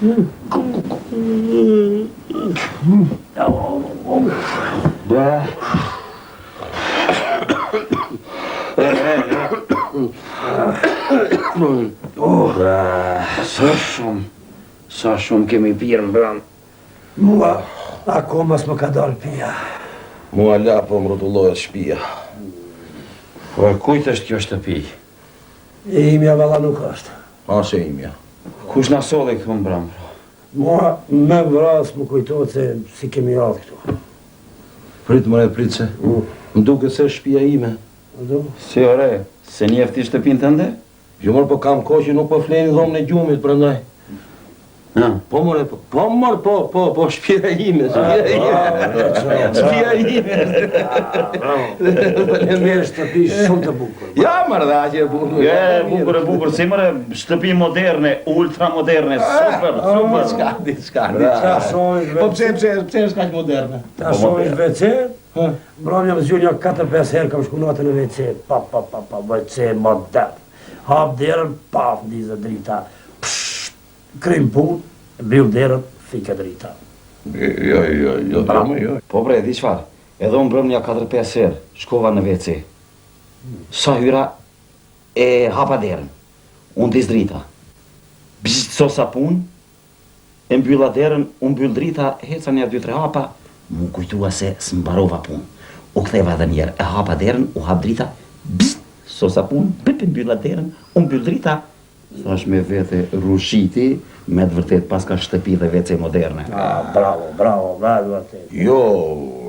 Sa shumë kemi pirë në branë. Mua, akoma s'më ka dalë pia. Mua lapo më rrotullohet shpia. Po kujt është kjo shtëpi? E imja valla nuk është. Ashe imja. Kush na solli këtu në branë? Mua me vras më kujtohet se si kemi ardhë këtu. Prit mëre, prit se. Më duke se shpia ime. Si ore, se njefti shtëpinë tënde? Jo mërë, po kam kohë që nuk po fleni dhomën e gjumit, prandaj. Po mëre, po shpia ime, shpia ime. E mirë shtëpi shumë të bukur. Ja, mërda që e bukur. Bukur, si mëre, shtëpi moderne, ultra moderne, super. Diçka. Po pse është kaq moderne? Ta shohish WC, mbrëm jam zgjuar 4-5 herë kam shku natën në WC, pa, WC modern. Hap derën, paf, ndizë drita. Krim pun, mbyll derën, fike drita. Jo. Po bre, di çfarë? Edhe unë mbrëm një 4-5 herë, shkova në WC. Sa hyra e hapa derën. Unë dis drita. Bzzt so sapun, e mbylla derën, unë mbyll drita, heca një 2-3 hapa, mu kujtua se s'mbarova punë. U ktheva edhe njerë, e hapa derën, u hap drita, bzzt so sapun, mbylla derën, unë mbyll drita. Thash me vete rushiti, me të vërtet pas ka shtëpi dhe WC moderne. Bravo, vërtet. Jo,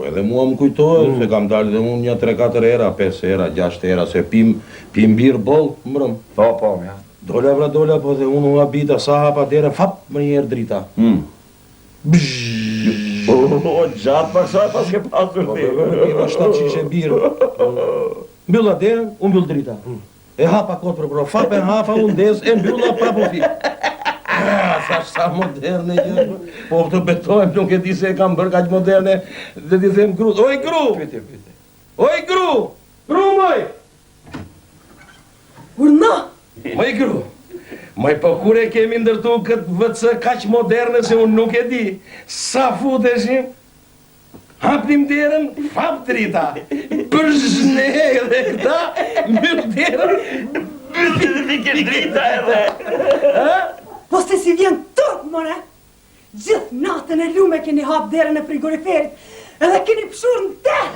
edhe mua më kujtohet, se kam dalë dhe unë një 3-4 era, 5 era, 6 era, se pim birë boll, mërëm. Po, ja. Dola, po dhe unë u habita, sa hapa dere, fap, më njerë drita. Gjatë për sa pas ke pasur ti. Iva 7 që ishe birë. Mbylla derën, unë mbyll drita. E hapa kotë për fap e hafa, unë des, e mbylla prapo fi. Thash sa moderne gjë. Po të betohem, nuk e di se e kam bërë kaq moderne, dhe ti them gru. Oj gru! Oj gru! Gru moj! Urna! Oj gru! Moj po kur e kemi ndërtu këtë WC kaq moderne se unë nuk e di. Sa futeshim? Hapnim derën, fap drita. Përzhne edhe këta, mbyll derën, fike drita edhe. Po se si vjen tërë, more! Gjithë natën e lume keni hap derën e frigoriferit, edhe keni pshur në derë!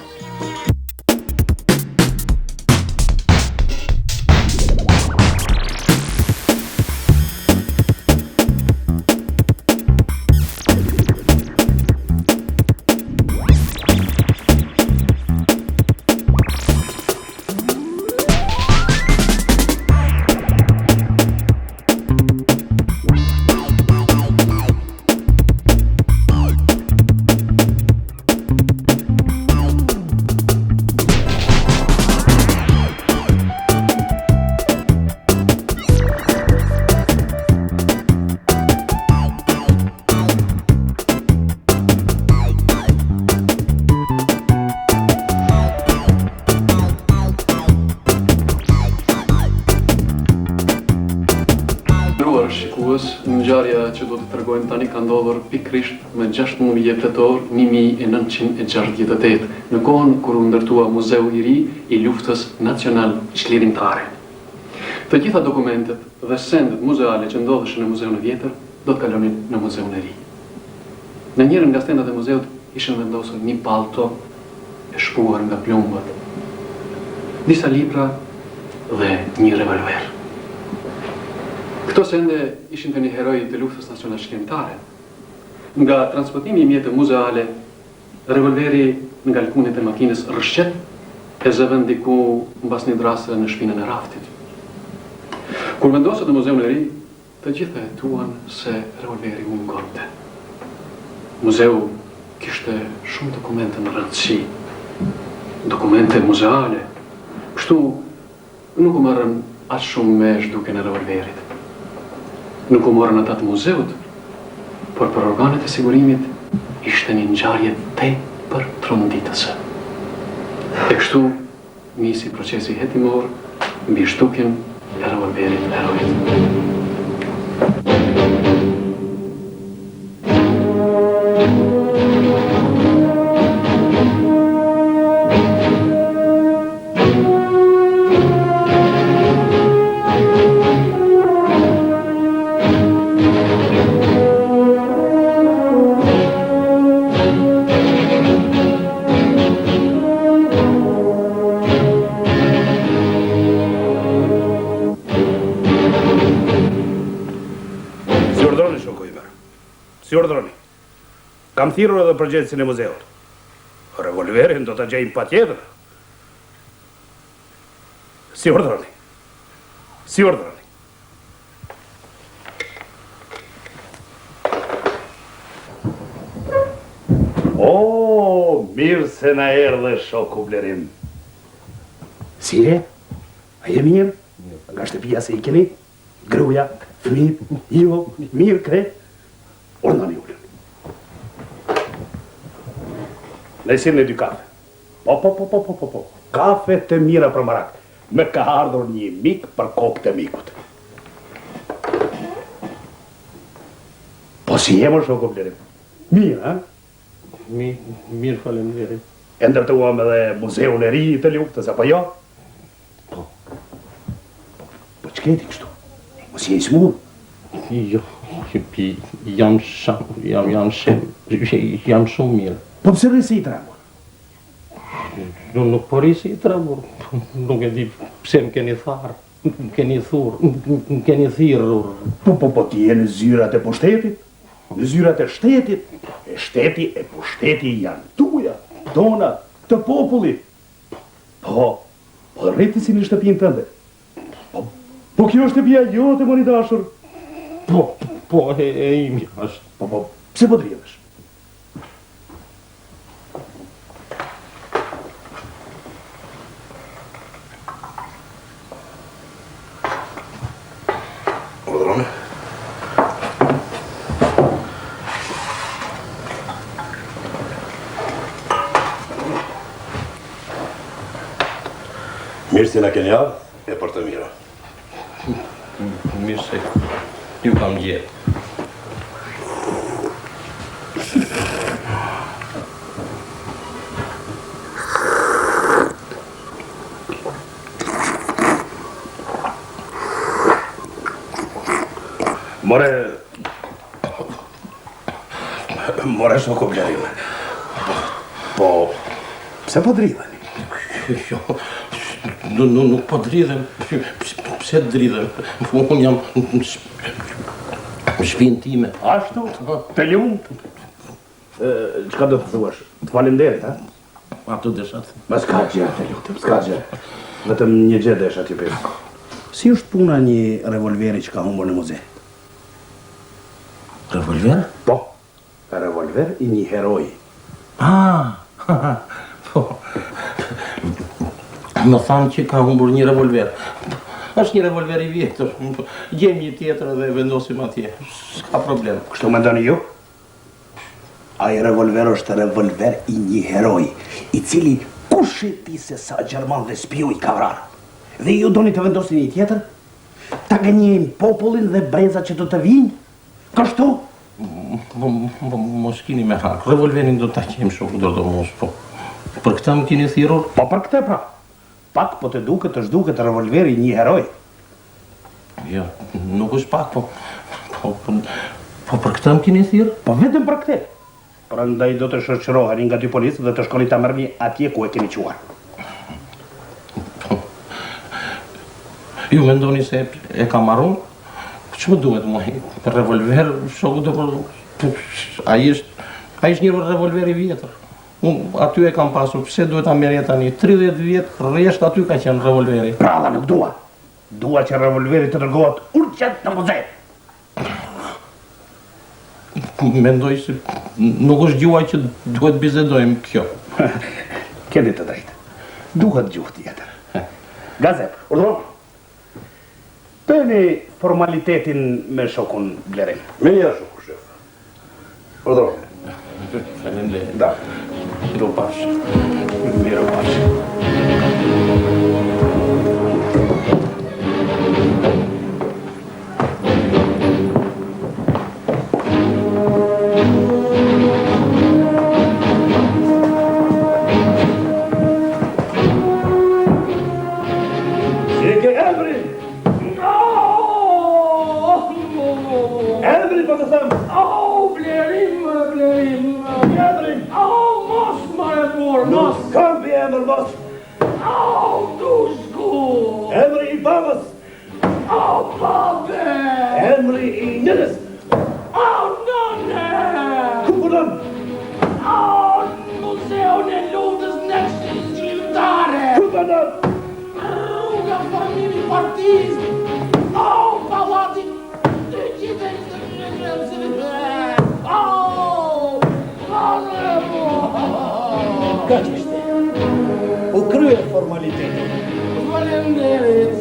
Ngjarja që do të tregojmë tani ka ndodhur pikërisht me 16 tetor 1968, në kohën kur u ndërtua Muzeu i ri i luftës nacional çlirimtare. Të gjitha dokumentet dhe sendet muzeale që ndodheshin në muzeun e vjetër do të kalonin në muzeun e ri. Në njërin nga stendat e muzeut ishin vendosur një palto e shpuar nga plumbët, disa libra dhe një revolver. Këto sende ishin të një heroj të luftës nacionale çlirimtare. Nga transportimi i mjetë muzeale, revolveri nga lkunit e makinës rrshqet e zëvën diku mbas një drase në shpinën e raftit. Kur vendoset në muzeun e ri, të gjithë e tuan se revolveri mungonte. Muzeu kishte shumë dokumente në rëndësi, dokumente muzeale, kështu nuk u marrën as shumë mesh duke në revolverit. Nuk u morën ata të muzeut, por për organet e sigurimit ishte një ngjarje tepër tronditëse. E kështu nisi procesi hetimor mbi shtukjen e revolverit herojit. Si urdhroni. Kam thirrur edhe përgjegjësin e muzeut. Revolverin do ta gjejmë patjetër. Si urdhroni. Si urdhroni. O, mirë se na erdhe shoku Blerim. Si e? A je mirë? Nga shtëpia se i keni? Gruaja, fëmijët, ju, mirë kre? Urdhani ulën. Ne sillni dy kafe. Po. Kafe të mira për marak. Me ka ardhur një mik për kokë të mikut. Po si jemër shoku Blerim? Mirë, ha? Mirë faleminderit. E ndërtuam edhe muzeun e ri të luftës, apo jo? Po ç'keti kështu? Mos je i smur? Jo, jam shumë mirë. Po pse rrisi i tremur? Nuk po rrisi i tremur. Nuk e di pse më keni tharë, më keni thurë, më keni thirrur. Po ti je në zyrat e pushtetit? Në zyrat e shtetit? E shteti e pushteti janë tuja, tona, të popullit. Po rriti si në shtëpinë tënde. Po kjo është shtëpia jote, mori dashur. Po, e imi është. Po, pse po dridhesh? Urdhroni. Mirë si na keni ardhur, e për të mira. Mirë se ju kam gjetë. More shoku Blerim. Po, pse po dridheni? Jo, nuk po dridhem. Pse dridhem? Unë jam në shtëpinë time. Ashtu? Të lumt? Çka do të thuash? Të falenderit, ha? Ato desha të Ma s'ka gjë, të lutem, s'ka gjë. Vetëm një gjë desha t'ju pyes. Si është puna një revolveri që ka humbur në muze? revolver? Po, revolver i një heroi. Po. Më thanë që ka humbur një revolver. Është një revolver i vjetër. Gjem një tjetër dhe vendosim atje. S'ka problem. Kështu mendoni ju? Ai revolver është revolver i një heroi, i cili kush e di se sa gjerman dhe spiu i ka vrarë. Dhe ju doni të vendosni një tjetër? Ta gënjejmë popullin dhe brezat që do të vinë? Kështu? Mos kini me hak. Revolverin do ta kem shoku do mos, po. Për këtë më keni thirrur? Po për këtë pra. Pak po të duket të zhduket revolveri i një heroi. Jo, nuk është pak, po për këtë më keni thirrur? Po vetëm për këtë. Prandaj do të shoqëroheni nga dy policë dhe të shkoni ta merrni atje ku e keni quar. Ju mendoni se e ka marrun? Që më duhet mua? Revolver, shoku do për... Ai është një revolver i vjetër. Unë aty e kam pasur, pse duhet ta merrja tani? 30 vjet rresht aty ka qenë revolveri. Pralla nuk dua. Dua që revolveri të dërgohet urgjent në muze. Mendoj se nuk është gjuha që duhet bisedojmë kjo. Keni të drejtë. Duhet gjuhë tjetër. Gazep, urdhëron. Bëni formalitetin me shokun Blerim. Mirë, shoku shef. Urdhëroni. Faleminderit. Da. Miro pash. Miro pash. Emri i babës! Babe! Emri i nënës! Nane! kryer formalitetin. Faleminderit.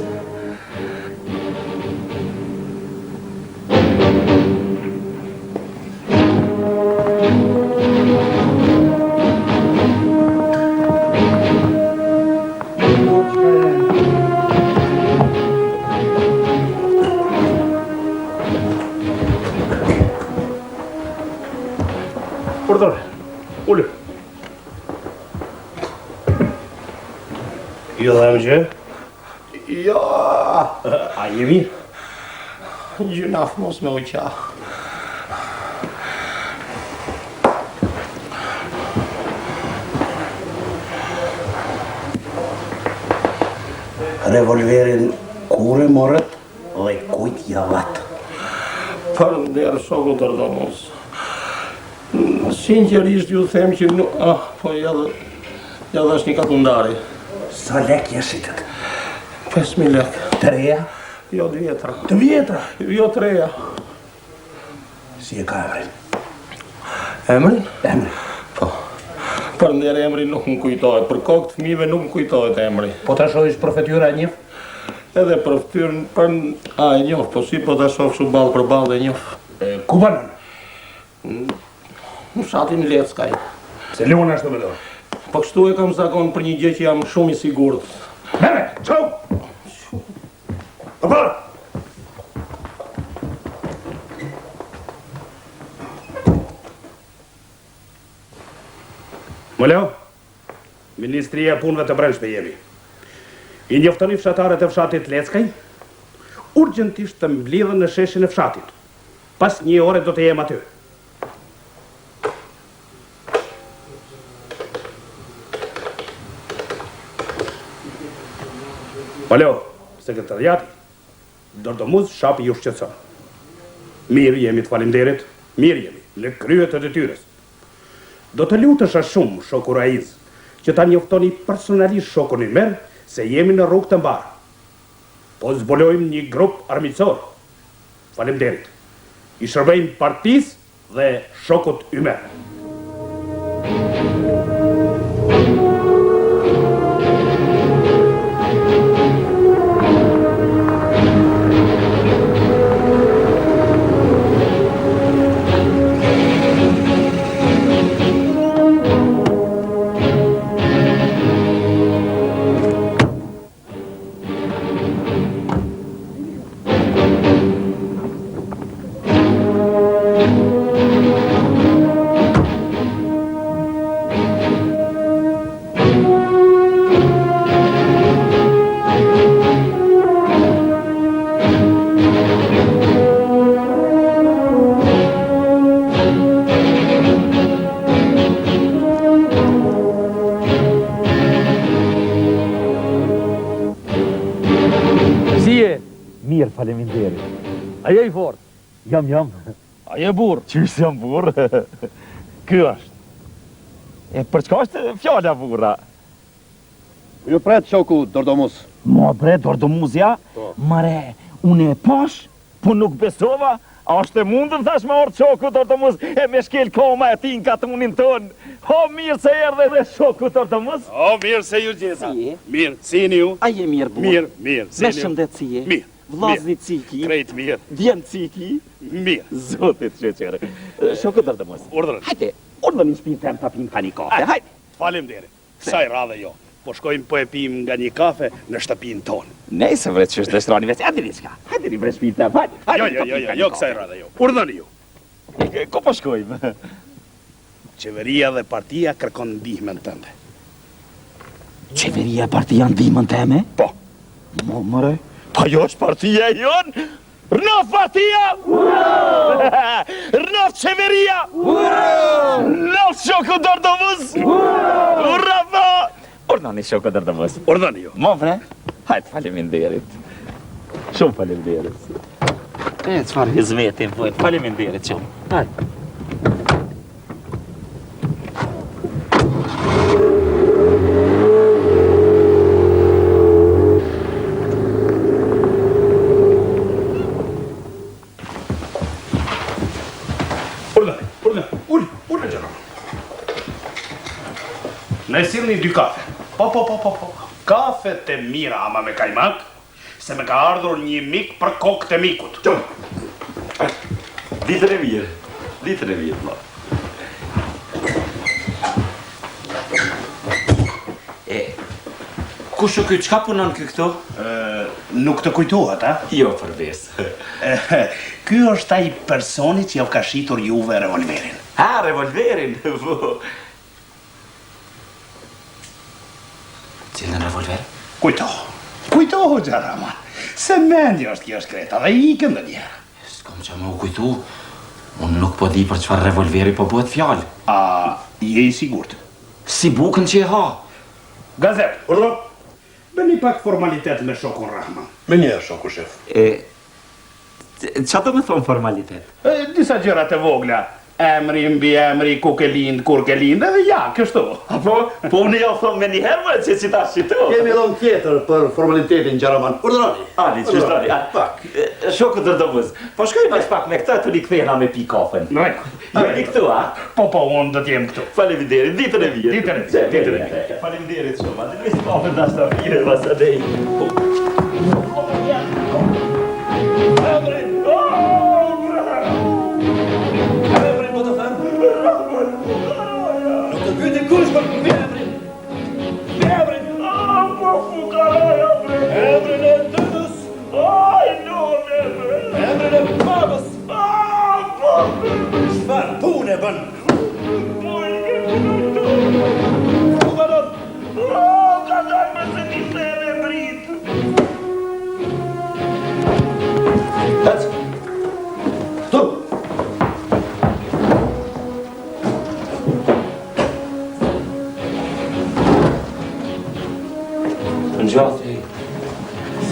Urdhër. Ulë. Jo dhe më gjë? Jo, A jemi? gjynaf mos me uqa. Revolverin kur e morët dhe kujt javat. Përnder shoku Dordomos. Sinqerisht ju them që nuk... po ja dhe është një katundari. Sa lek jeshitet? 5.000 lek. 3? Jo 2 vjetra. 2 vjetra? Jo 3. Si e ka emrin? Emrin? Emrin. Po. Përnder emri nuk më kujtohet. Për kokë të fëmijëve nuk më kujtohet emri. Po ta shohish për fytyra e njëf? Edhe për ftyrën për... e njoh, po si po ta shoh kështu ballë për ballë e njoh. Ku banon? Në fshatin Leckaj. Se luan ashtu me dorë. Po kështu e kam zakon për një gjë që jam shumë i sigurt. Mere, qau! Apo! Mëllo, Ministria e Punëve të Brendshme jemi. I njoftoni fshatarët e fshatit Leckaj, urgjentisht të mblidhen në sheshin e fshatit. Pas 1 ore do të jem aty. Alo, sekretariati, Dordomuz shapi ju shqetëson. Mirë jemi të falimderit, mirë jemi, në kryet të detyrës. Do të lutesha shumë, shoku Raiz, që ta njoftoni personalisht shokun Ymer, se jemi në rrugë të mbarë. Po zbulojmë një grup armiqësor. Falimderit. I shërbejmë partisë dhe shokut Ymer. Mirë, faleminderit. Aje I fort? Jam. Aje burr? Qysh jam burr? Ky është. E për çka është fjala burra? Ju pret shoku Dordomuz. Mo bre, Dordomuzja? Mare, unë e pash, po nuk besova. A është e mundën thash me orë shoku Dordomuz e me shkel koma e ti në katunin tonë. Ho, mirë se erdhe dhe shoku Dordomuz. O, mirë se ju gjesa. Si je? Mirë, si ju? A je mirë, burë? Mirë, si Me ju? shëndetësie? Mirë. Vllazni Ciki? Krejt mirë. Djem Ciki? Mirë. Zotit sheqere. Shoku Dordomuz. Urdhër. Hajde, unë në një shpinë tem të apim ka një kafe, hajde. Faleminderit. Saj radhe jo. Po shkojmë po e pim nga një kafe në shtëpinë tonë. Nejse vre që është dështroni veç, hajde diçka. Hajde një vre shpinë tem, hajde. Jo, kësaj radhe jo. Urdhëni ju. Ku po shkojmë? Qeveria dhe partia kërkon ndihmën tënde. Qeveria e partia ndihmën teme? Po. Mëre? Pa jo është partia jonë? Rnof partia! Ura! Rnof qeveria! Ura! Rnof shoku Dordomuz! Ura po! Urdhani shoku Dordomuz. Urdhani ju. Mo vre? Hajtë faleminderit. Shumë faleminderit. E, çfarë hizmeti më bëjt, faleminderit shumë. Hajtë. Urdhani, gjëra. Në e sillni 2 kafe. Po. Kafet e mira ama me kajmak, se me ka ardhur një mik për kokët e mikut. Ditën e mirë, vlla. Kush o ky, çka punon ky këtu? Nuk të kujtohet, a? Jo, përves. Ky është ai personi që jau ka shitur juve revolverin. Ha, revolverin? Cilën revolver? Kujtohu, Gjaraman. Se mendja është kjo shkreta dhe ikën dhe njerë. S'kom që me u kujtu. Unë nuk po di për çfarë revolveri po bëhet fjallë. A, je i sigurt? Si bukën që e ha. Gazet, bëni pak formalitet me shokun Rahman. Me njerë, shoku shef. Qa do me thonë formalitet? Disa gjërat e vogla. Emri, mbi emri, ku ke lind, kur ke lind, edhe ja, kështu. Po unë jo thonë me njëherë më që si ta shqitu. Kemi edhe një tjetër për formalitetin Gjaraman. Urdhëroni. Ali, që shtoni, pak. Shokë Dërdomuz, po shkojmë aq pak me këta të një kthejna me pi kafen. Jeni këtu, a? Po, unë do t'jem këtu. Faleminderit, ditën e mirë. Ditën e mirë. Faleminderit shumë, atë nisë kafen dashtafire, vasadej.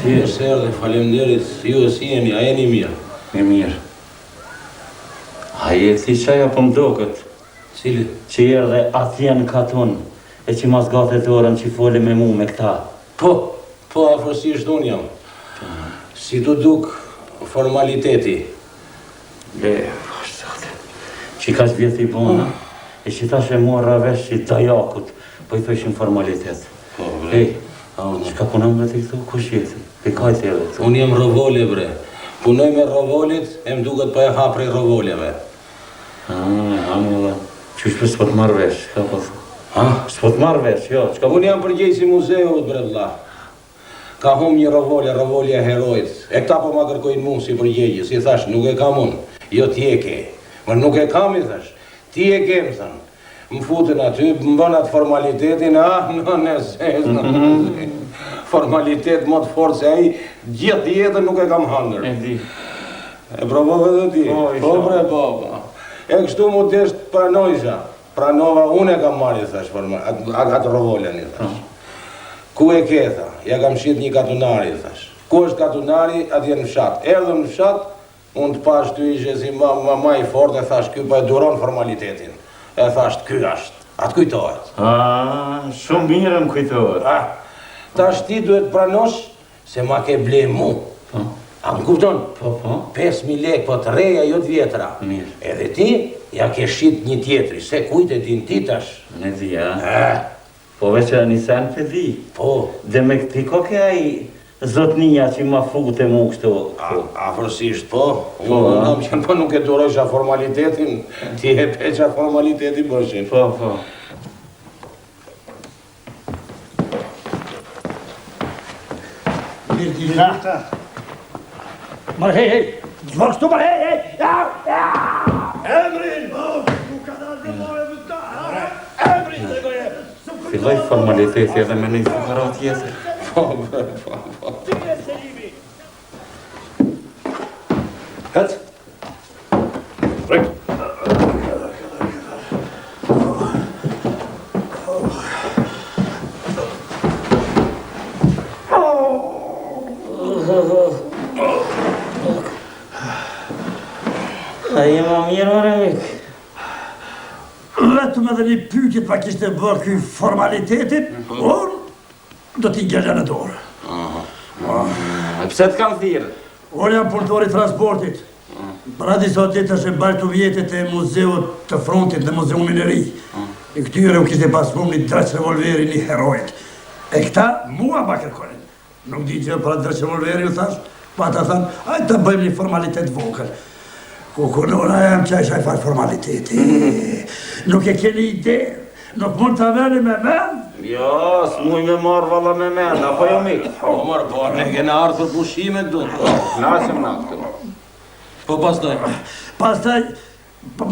Si e sërë dhe falemderit, ju e si jeni, a jeni mirë? E mirë. A jetë si qaja për mdokët, Cili? që jerë dhe atje në katon, e që mas gatet orën që foli me mu me këta. Po, afërsisht unë jam. Si të duk formaliteti. Që ka që vjetë i bona, e që ta shë morra vesh që dajakut, po i thëshim formalitet. Po, bre. Që ka punon me të këtu, kush jeti? Pe ka i theve këtu? Unë jem rovole, bre. Punoj me rovolit, e më duket pa e ha prej rovoleve. Qysh për s'po të marrë vesh, ka po thë? S'po të marrë vesh, jo, qka Unë jam përgjej si muzeut, bre vlla. Ka hum një rovolja herojt. E këta po ma kërkojnë mu si përgjegje, si thash, nuk e kam unë. Jo ti e ke. Më nuk e kam i thash. Ti e ke, më thanë. Më futën aty, më bën atë formalitetin, në nëzez, formalitet më të fortë se ai, gjithë jetën nuk e kam hangër. E di. E provove dhe ti. Po bre, po. E kështu mu desht pranojsha. Pranova, unë e kam marrë, thash, atë rovolën, thash. Ku e ke, tha? Ja kam shit një katunari, thash. Ku është katunari, atje në fshat. Erdhëm në fshat, unë të pash ty ishe si ma i fort, e thash, ky pa e duron formalitetin. E thasht, ky ashtë. Atë kujtohet. Shumë mirë më kujtohet. Tash ti duhet pranosh se ma ke ble mu. A më kupton? Po. 5.000 lek, po të reja, jo të vjetra. Mirë. Edhe ti, ja ke shit një tjetri, se kujt e din ti tash. Ne di, Po veç e një sen për di. Po. Dhe me këti ko ke aji zotnia që ma fute mu kështu. Afërsisht, po. Unë kam qenë, po nuk e durojsha formalitetin, ti e peqa formaliteti bëshin. Po. Marë, hej, zbër kështu, marë, hej! Emrin! Emrin, të goje! Filloj formaliteti edhe me një fukarat tjetër. Po. Hëtë? A jema mirë, ore, mik? Vetëm edhe një pytjet pa kishte bërë këj formalitetit, do t'i gjellë në dorë. Pse të kam thirë? Unë jam punëtori transportit. Pra disa ditësh e bajtu vjetet e muzeut të frontit dhe muzeu mineri. I këtyre u kishte pas mund një dreq revolveri një herojt. E këta mua ma kërkonin. Nuk di gjë për atë revolveri, u thash, pa ta thanë, hajde të bëjmë një formalitet vogël. Kukunona jam që ishaj fal formaliteti. Nuk e keni ide, nuk mund të veni me mend. Jo, s'muj me marrë valla me mend, apo jo mi? Po, marë, po, ne kena ardhë për pushime këtu. Nasim na këtu. Po, pastaj.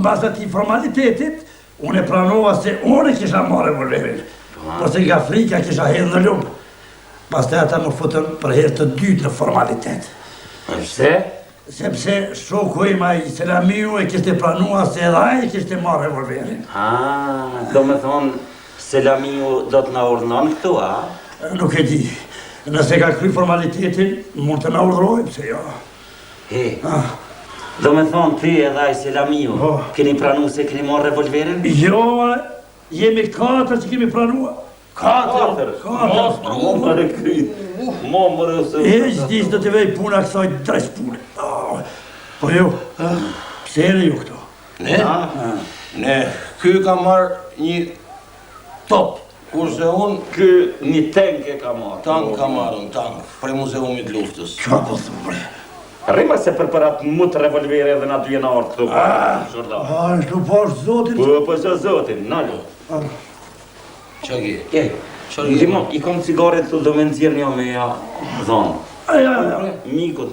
Pas ati formalitetit, unë e pranova se unë kisha marrë revolverin. Po se nga frika kisha hedhë në lumë. Pastaj ata më futën për herë të dytë në formalitet. Pse? Sepse shoku im ai Selamiu e kishte pranua se edhe ai kishte marrë revolverin. Do me thonë, Selamiu do të na urdhënon këtu, a? Nuk e di. Nëse ka kry formalitetin, mund të na urdhërojë, pse jo. Do me thonë, ty edhe ai Selamiu, keni pranu se keni marrë revolverin? Jo, jemi 4 që kemi pranua. 4. Mo më rekryt. Mo më rësë. E qëtish do të vej puna kësaj dres pune. Po ju, pse e ju këto? Ne, ky ka marrë një top, kurse unë Ky një tank e ka marrë. tank ka marrë, tank, prej muzeumit luftës. Qa po thubre? Rima se për atë mutë revolveri edhe na dy jena orë këtu. Shurda. Shtu pash zotin? Po që zotin, nalë. Qa ki? Ndimo, i kom cigaret të do me nëzirë një me ja dhonë. Mikut.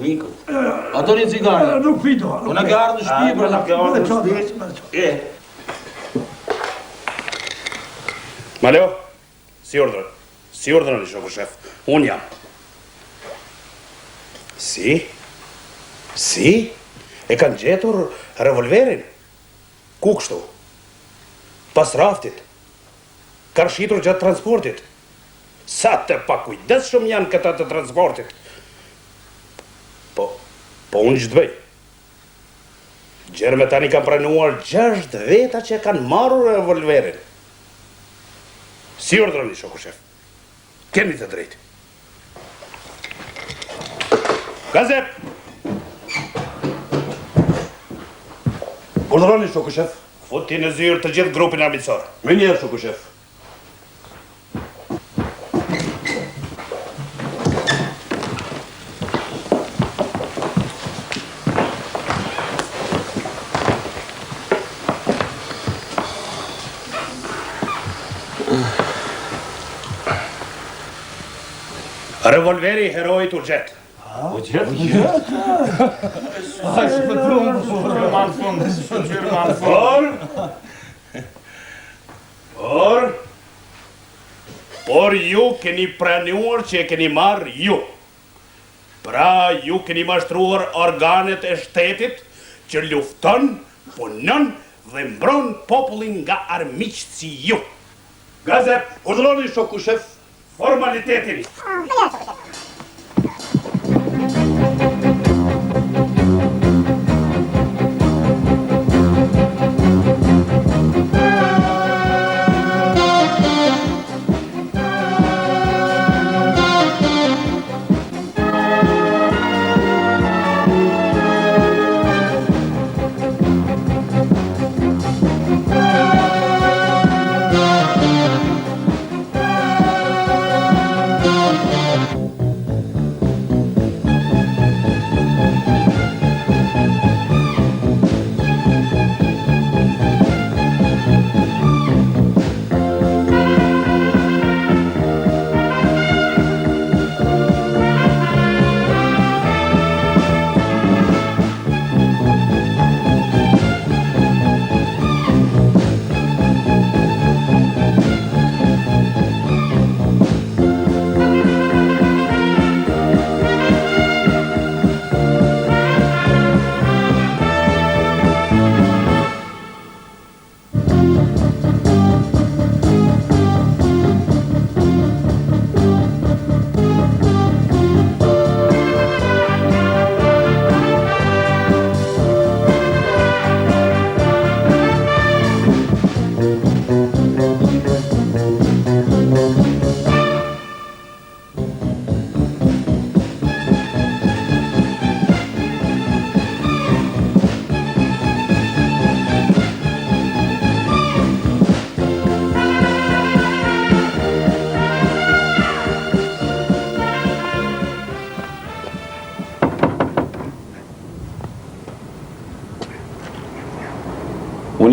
A do një cigare? Nuk pito. Po na ke ardhë në shtëpi për Na ke ardhë në shtëpi. Malo, si urdhërën shoku shef, unë jam. Si? E kanë gjetur revolverin? Ku kështu? Pas raftit? Kanë shitur gjatë transportit? Sa të pakujdesshëm janë këta të transportit? Po unë që të bëj. Gjerme tani kanë pranuar 6 veta që kanë marrur revolverin. Si urdhëroni, shoku shef. Keni të drejtë. Gazep! Urdhëroni, shoku shef. Futi në zyrë të gjithë grupin ambicor. Me njerë, shoku shef. Revolveri herojit Urgjet. Por ju keni pranuar që e keni marrë ju. Pra ju keni mashtruar organet e shtetit që lufton, punon dhe mbron popullin nga armiqt si ju. Gazep, Urdhëroni, shoku shef. formalitetin.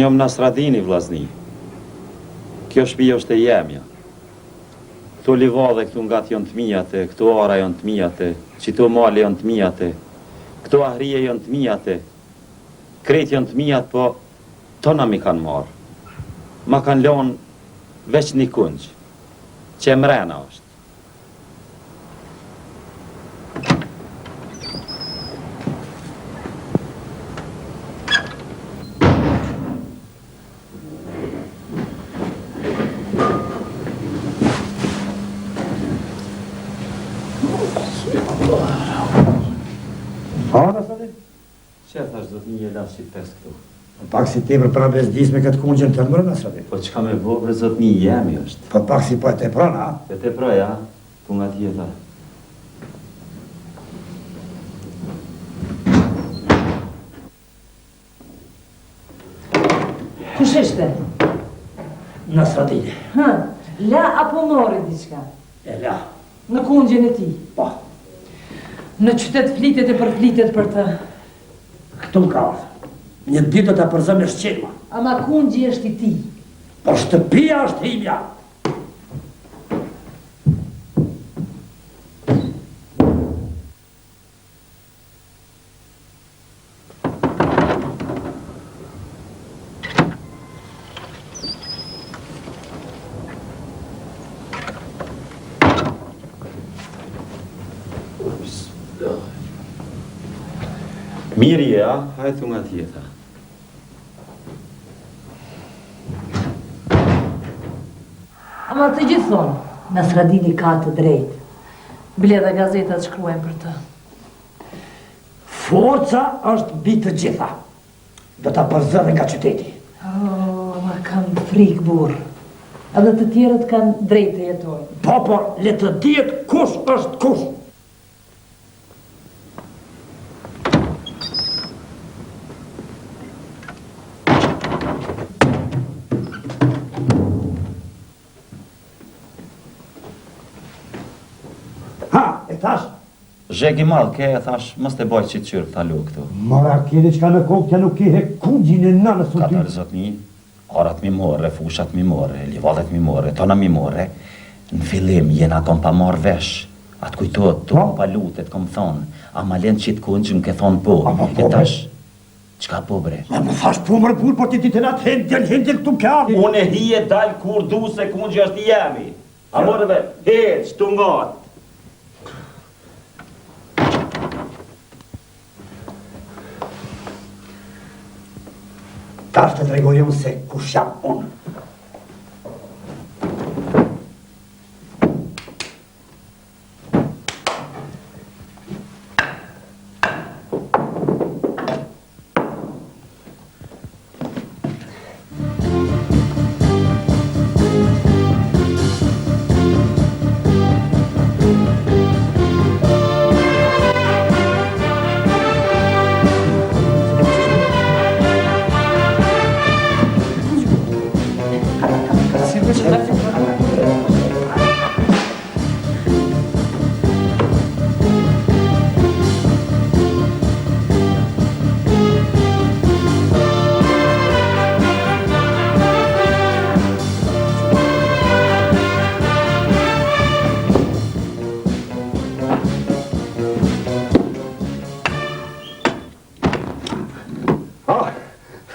jam Nasradini, vllazni. Kjo shtëpi është e jemja. Këto livadhe këtu ngat janë të mijate, këto ara janë të mijate, qito mali janë të mijate, këto ahrije janë të mijate, krejt janë të mijat, po tona mi kanë marë. Ma kanë lonë veç një kungjë, që e mrena është. Që e thash, do të një lasë që i pes këtu? Pak si tepër pra bezdis me këtë kungjën të mërë, Nasradin. Po që ka me bo, bre, zot një jemi është. Po pak si po e te prana, a? E te praja, tu nga tjeta. Kush ishte? Nasradin. Ha, la apo mori diçka? E la. Në kungjën e ti? Po. Në qytet flitet e përflitet për të. Këtu ka ardhë. Një ditë do të përzëm e shqelma. Ama kungji është i ti. Po shtëpia është imja. Mirë je, a? Hajtë tu nga tjeta. Ama të gjithë thonë, Nasradini ka të drejtë. Bile dhe gazetat shkruajnë për të. Forca është bitë të gjitha. Do të përzëdhe nga qyteti. Ma kam frikë burë. Edhe të tjerët kanë drejtë të jetojnë. Po, por, le të dihet kush është kush. Zhegi madhë, ke e thash, mës të baj që të qyrë këta lu këtu. Mara, kjeri që ka në kokë, kja nuk ke he kungjin e nanës të ty. Katar zotni, arat mi more, fushat mi more, livadhet mi more, tona mi more. Në fillim, jena kom pa marrë vesh. Atë kujtojt, të kom pa lutet, kom thonë. A ma len qitë kungjën, ke thonë po. E tash, qka po bre? Ma më thash po mërë burë, po ti ti të natë hendjel këtu kja. Unë e hije dalë kur du se kungjë është i jemi. A morëve, heq, të ngatë. Tash të tregojëm se kush jam unë.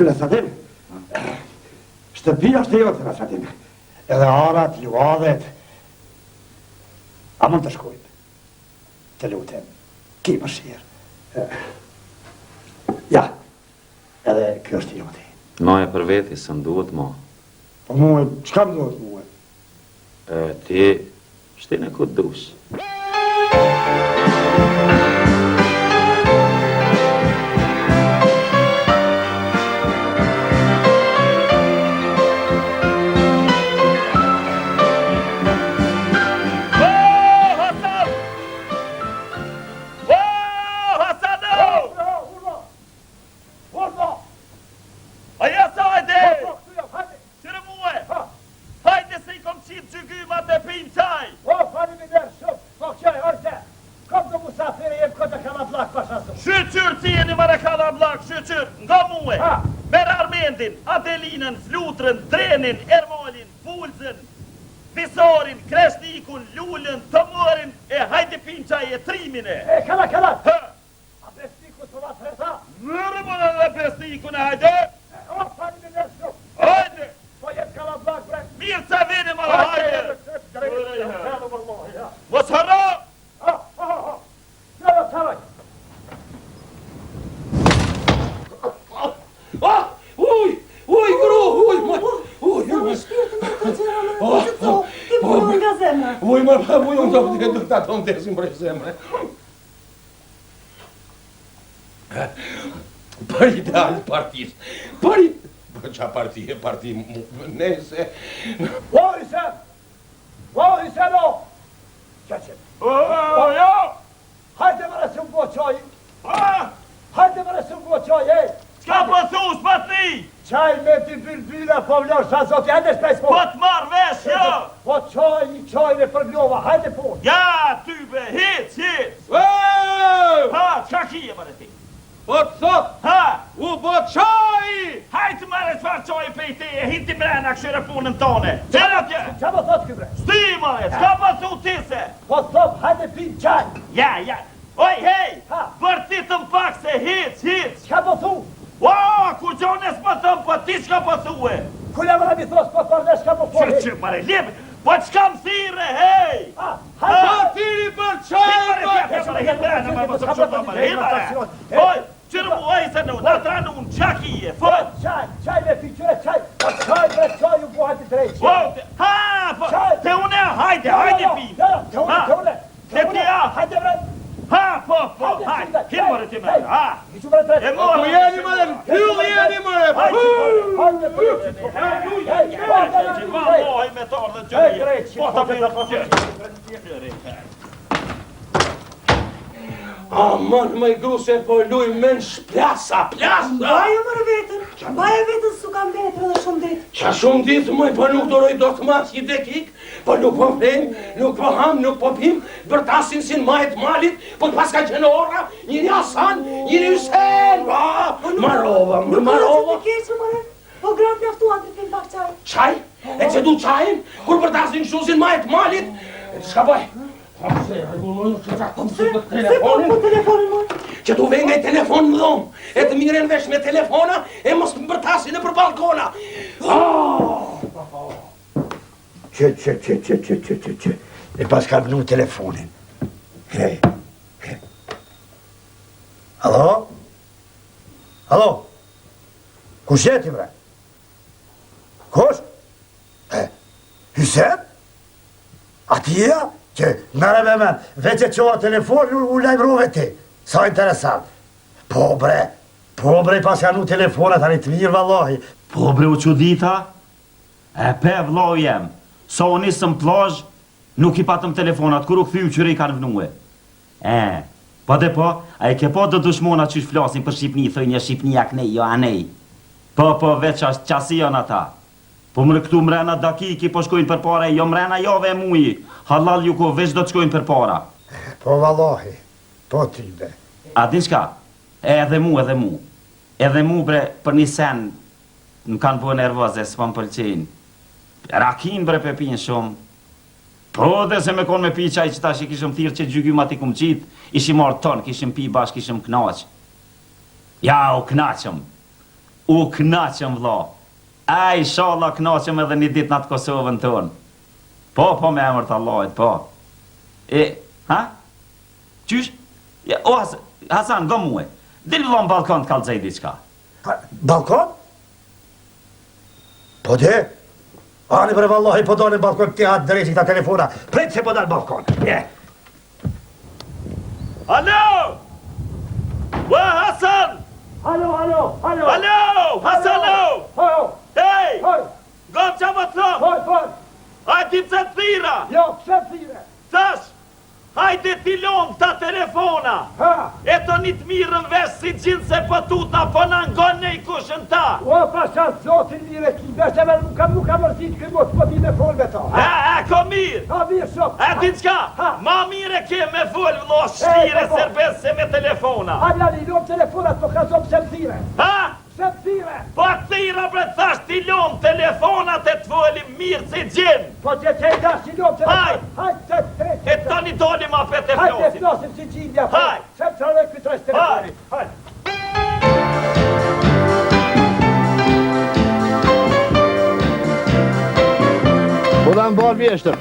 Nasradin, shtëpia është e jote, Nasradin. Edhe arat, livadhet. A mund të shkojnë? Të lutem, ki më shirë. Ja, edhe kjo është e jote. Ma e për veti, së nduhet ma. Po muhe, qka më duhet muhe? Ti, shtine ku të dush. Shqyqyr ti jeni Marakana Blak, shqyqyr, nga muhe, merë armi Lendin, Adelinën, Flutrën, Drenin, Ermalin, Fulzën, Visorin, Kreshnikun, Lullën, Tëmorin e hajde pinqa e Trimine. Kalla! Ha! A Presnikun të va treta? Mërë më dhe Presnikun e hajde! O, fali me nërshë! Hajde! Po jetë kalla blak, bre! Mirë sa vini më hajde! Mos hara! Çalaj! Uj, gru, Uj, shpirtin e të gjera me të to, ti punon nga zemra. unë do të ato më desin për zemre. Për ideal partis. Qa parti, nese. Vojse no! Qaqim! Jo! Hajde më rësë më qaj! Hajde më rësë më qaj, ej! Qka po thush, patni? Qaj me t'i bilbila, po vlosh sa zoti, hajde shpes po! Po t'marr vesh, jo! Po qaj me përblova, hajde po! Ja, tybe, hic! Ha, qka kije mërë ti? Po të thot, Ha! u bo qaj! Hajtë mërë qfar qoj pej te e hinti mrena këshire punën tone. Qera tje? Qa më thot këbre? Sti mërë, qka po thu ti se? Po thot, hajde pin qaj! Ja. Oj, hej! Ha. Vërtitëm pak se hic! Qa po thu? O, kur gjones më thëmë, po ti qka po thue? Kule më rëmi thos, po përdesh ka po fori! Që mërë, lip! Po qka më thire, hej! Hajde! Tiri për qaj! Oj, qërë mu ejse në në tranu në qakije, foj! Qaj me piqyre qaj! Qaj bre qaj u po hajde drejtë! Ha, po, te une, hajde pi! Te une! Te ti a! Hajde bre! Ha, po, hajde! Hinë mërë ti me, ha! Iqu bre drejtë! E morë! Jeni mërë, hyllë jeni mërë! Hajde bre! Vallohi me torë dhe gjëri! Po të përë për gjëri! Aman, më i gru se po luj men shplasa, plasa! Baja mërë vetën, baja vetën su kam vetër dhe shumë ditë. Qa shumë ditë, mëj, po nuk doroj do të mas i dekik, po nuk po vrem, nuk po ham, nuk po pim, bërtasin si në majt malit, po të paska qenë ora, njëri Hasan, njëri Hüsen, marova. Nuk ka që të keqë mërë, po gratë mjaftuan të pim pak qaj. Qaj? E që du qajin, kur bërtasin kështu si në majt malit, shka boj? Se po telefonin mërë? Që tu vej nga i telefon më dhomë, e të miren vesh me telefona, e mos të bërtasin e për balkona. Që. E pas ka vënu telefonin. Hej. Alo? Kush jeti bre? Kush? Hüsen? Atia? Që nare me men, veç e qoha telefonin u lajmrove ti. Sa interesant. Po bre, pas ka nu telefonat, tani të mirë vallahi. Po bre u qudita? E pe vloj jem. So unë nisëm plazh, nuk i patëm telefonat, kur u këthym qëri i kanë vnue. Po dhe po, a i ke po dhe dushmona që flasin për Shqipni, thëj një Shqipni jak nej, jo anej. Po, veç ashtë qasi janë ata. Po mërë këtu mrena dakiki, po shkojnë për para, jo mrena jove e muji. Halal ju ko veç do të shkojnë për para. Po vallahi, po ti be. A di shka? Edhe mu bre, për një sen, më kanë bo nervoze, s'pa më pëlqenjë. Rakin bre pepin shumë. Po dhe se me konë me pi qaj që tash i kishëm thirë që gjygymat i kum qitë, ishim marrë tonë, kishim pi bashkë, kishim knaq. Ja, u knaqëm vla. A i shala knaqëm edhe një dit në atë Kosovën tonë. Po me emër të Allahit, po. Ha? Qysh? O, Hasan, do muë. Dilë vla në balkon të kalëzaj diqka. Balkon? Po dhe? Ani bre vallahi po do në balkon ti hatë drejtë këta telefona. Prejtë se po dalë balkon. Alo! Wa Hasan! Alo! Hasan! Hej! Gëmë që më të thëmë! Hajti pëse të thira! Jo, pëse të thire? Thash! Hajde t'i lomë ta telefona! E të një të mirën vesh si gjinë se pëtuta, po në ngonë ne i kushën ta! O, pa qatë zotin mire ki, vesh e me nuk ka mërzit këj mos po ti me folë me ta. Ko mirë! Ha, mirë shumë! E ti qka? Ma mire ke me folë vlo shtire serbes se me telefona! Ani, lomë telefonat, po ka zonë pëse më thire. Ha? Pëse më thire? Po të Zira bre thash t'i lom telefonat e t'vëllim mirë si gjenë. Po t'je t'je dash t'i lom Hajt! Hajt të tretë. E tani doli ma për të Hajt të flosim. flosim si gjindja. Hajt! Qëmë qërë këtë rështë telefoni. Hajt! Po da mbar mjeshtër.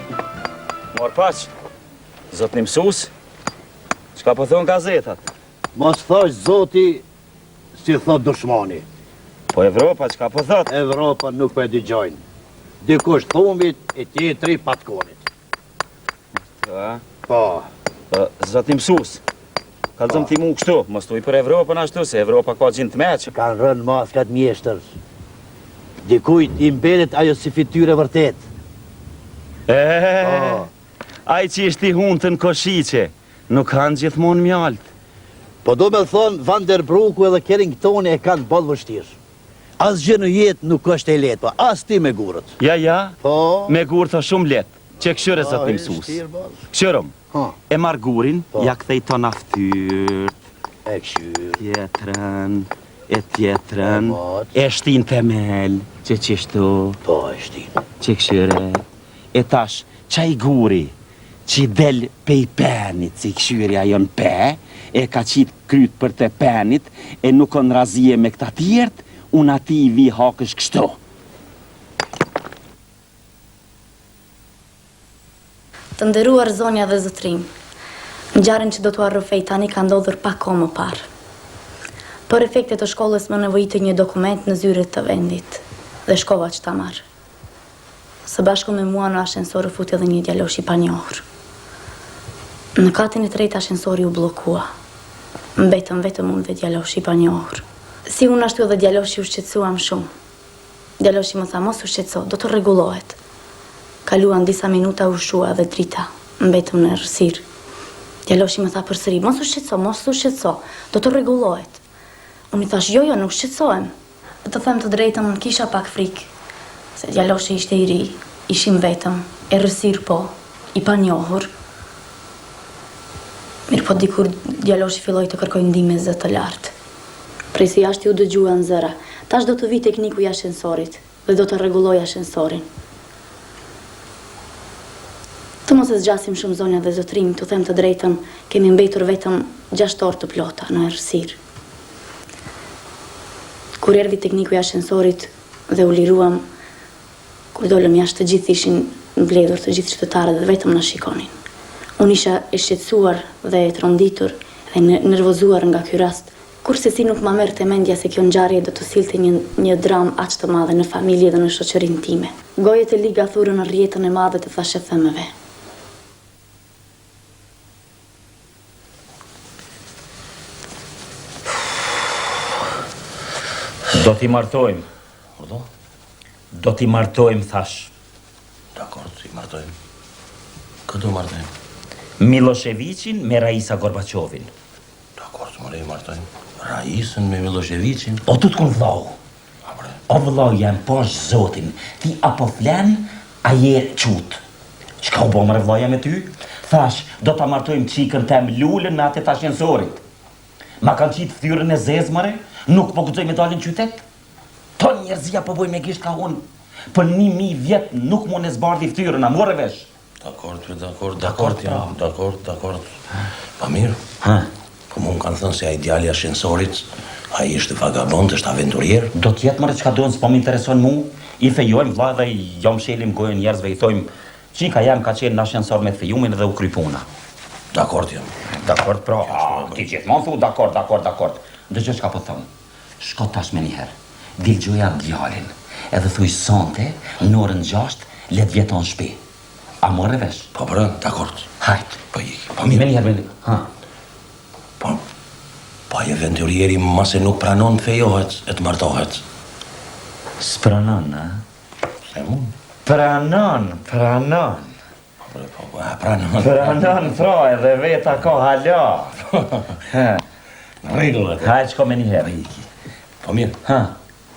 Mor paq, zotni mësus, çka po thon gazetat? Mos thash zoti si thot dushmani. Po Evropa çka po thot? Evropa nuk po e dëgjojnë. Dikush thumit e tjetri patkonit. Po. Zotni mësus, kallëzëm ti mu kështu, mos tuj për Evropën ashtu, se Evropa ka gjin të meq. Kanë rënë maskat mjeshtër. Dikujt i mbetet ajo si fityre vërtet. Ai që ishte i huntën koshiqe, nuk kanë gjithmonë mjalt. Po do me thonë, Van der Broeku edhe Carringtoni e kanë ballë vështirë. Asgjë në jetë nuk është e lehtë, po as ti me gurët. Ja, Po. me gurë të shumë letë, që këshyre zotni mësus. Këshyrëm, e marë gurin, ja kthej ton aftyrt, E këshyr. tjetrën, e shtin themel, që qishtu, Po, e shtin. që këshyre, e tash, qaj guri, që del pej penit, si këshyri ajo në pe, e ka qitë kryt për të penit, e nuk on razije me këta tjert, unë ati i vi hakësh kështu. Të nderuar zonja dhe zotrim, ngjarjen që do t'u arrëfej tani ka ndodhur pak kohë më parë. Për efektet të shkollës më nevojitej një dokument në zyret të vendit dhe shkova që ta marr. Së bashku me mua në ashensor u futi edhe një djalosh i panjohur. Në katin e tretë ashensori u bllokua. Mbetëm vetëm unë dhe djaloshi i panjohur. Si unë ashtu edhe djaloshi u shqetësuam shumë. Djaloshi më tha mos u shqetëso, do të rregullohet. Kaluan disa minuta u shua dhe drita, mbetëm në errësirë. Djaloshi më tha përsëri, mos u shqetëso, do të rregullohet. Unë i thash, jo, nuk shqetësohem. Të them të drejtën, kisha pak frikë, se djaloshi ishte i ri, ishim vetëm, errësirë po, i panjohur. Mirë po dikur djaloshi filloi të kërkoj ndihmë zë të lartë. Prej se jashtë ju dëgjuan zëra, tash do të vi tekniku i ashensorit dhe do të rregulloj ashensorin. Të mos e zgjasim shumë zonja dhe zotrim, të them të drejtën, kemi mbetur vetëm 6 orë të plota në errësirë. Kur erdhi tekniku i ashensorit dhe u liruam, kur dolëm jashtë të gjithë ishin mbledhur të gjithë qytetarët dhe vetëm na shikonin. Unë isha e shqetësuar dhe e tronditur dhe nervozuar nga ky rast, kurse si nuk ma merrte mendja se kjo ngjarje do të sillte një dramë aq të madhe në familje dhe në shoqërinë time. Gojet e liga thurën në rrjetën e madhe të thashethemeve. Do t'i martojmë. Do t'i martojmë, thash. Dakor, i martojmë. Këtu martojmë. Miloševićin me Raisa Gorbaqovin. Dakor, të mëre i martojmë. Raisën me Miloševićin. O të t'kun vlau. O vlau jam posh zotin. Ti apo flen, a je qut. Qka u bo mre vlaja me ty? Thash, do t'a martojmë qikën tem lullën me atë të ashensorit. Ma kanë qitë ftyrën e zezmare, nuk po guxoj me dalin qytet. Ton njerëzia po boj me gisht ka unë. Për 1000 vjet nuk mu në zbardhi ftyrën, a more vesh. Dakor. Pa mirë. Po mu më kanë thënë se a i djali ashensorit, a i ishte vagabond, është aventurier. Do t'jetë mërë qka dojnë, s'po më intereson mu. I fejojmë vla dhe jam shelim gojën njerëzve, i thojmë, qika jam ka qenë në ashensor me të fejumin dhe u krypuna. Dakord jam. Dakord, pra, ti gjithmonë thu, dakord. Ndëgjë çka po thonë. Shko tash me njëherë, dilgjoja djalin, edhe thuj sonte, në orën 6, let vjeton shpi. A more vesh? Po pra, dakord. Hajt. Po ik. Po mirë. Me njëherë, Po ai aventurieri mase nuk pranon të fejohet, e të martohet. S'pranon, a? Se mund. Pranon. Pranon, Pra, edhe veta ka hala. Në rregullat. Hajt, shko me njëherë. Po mirë.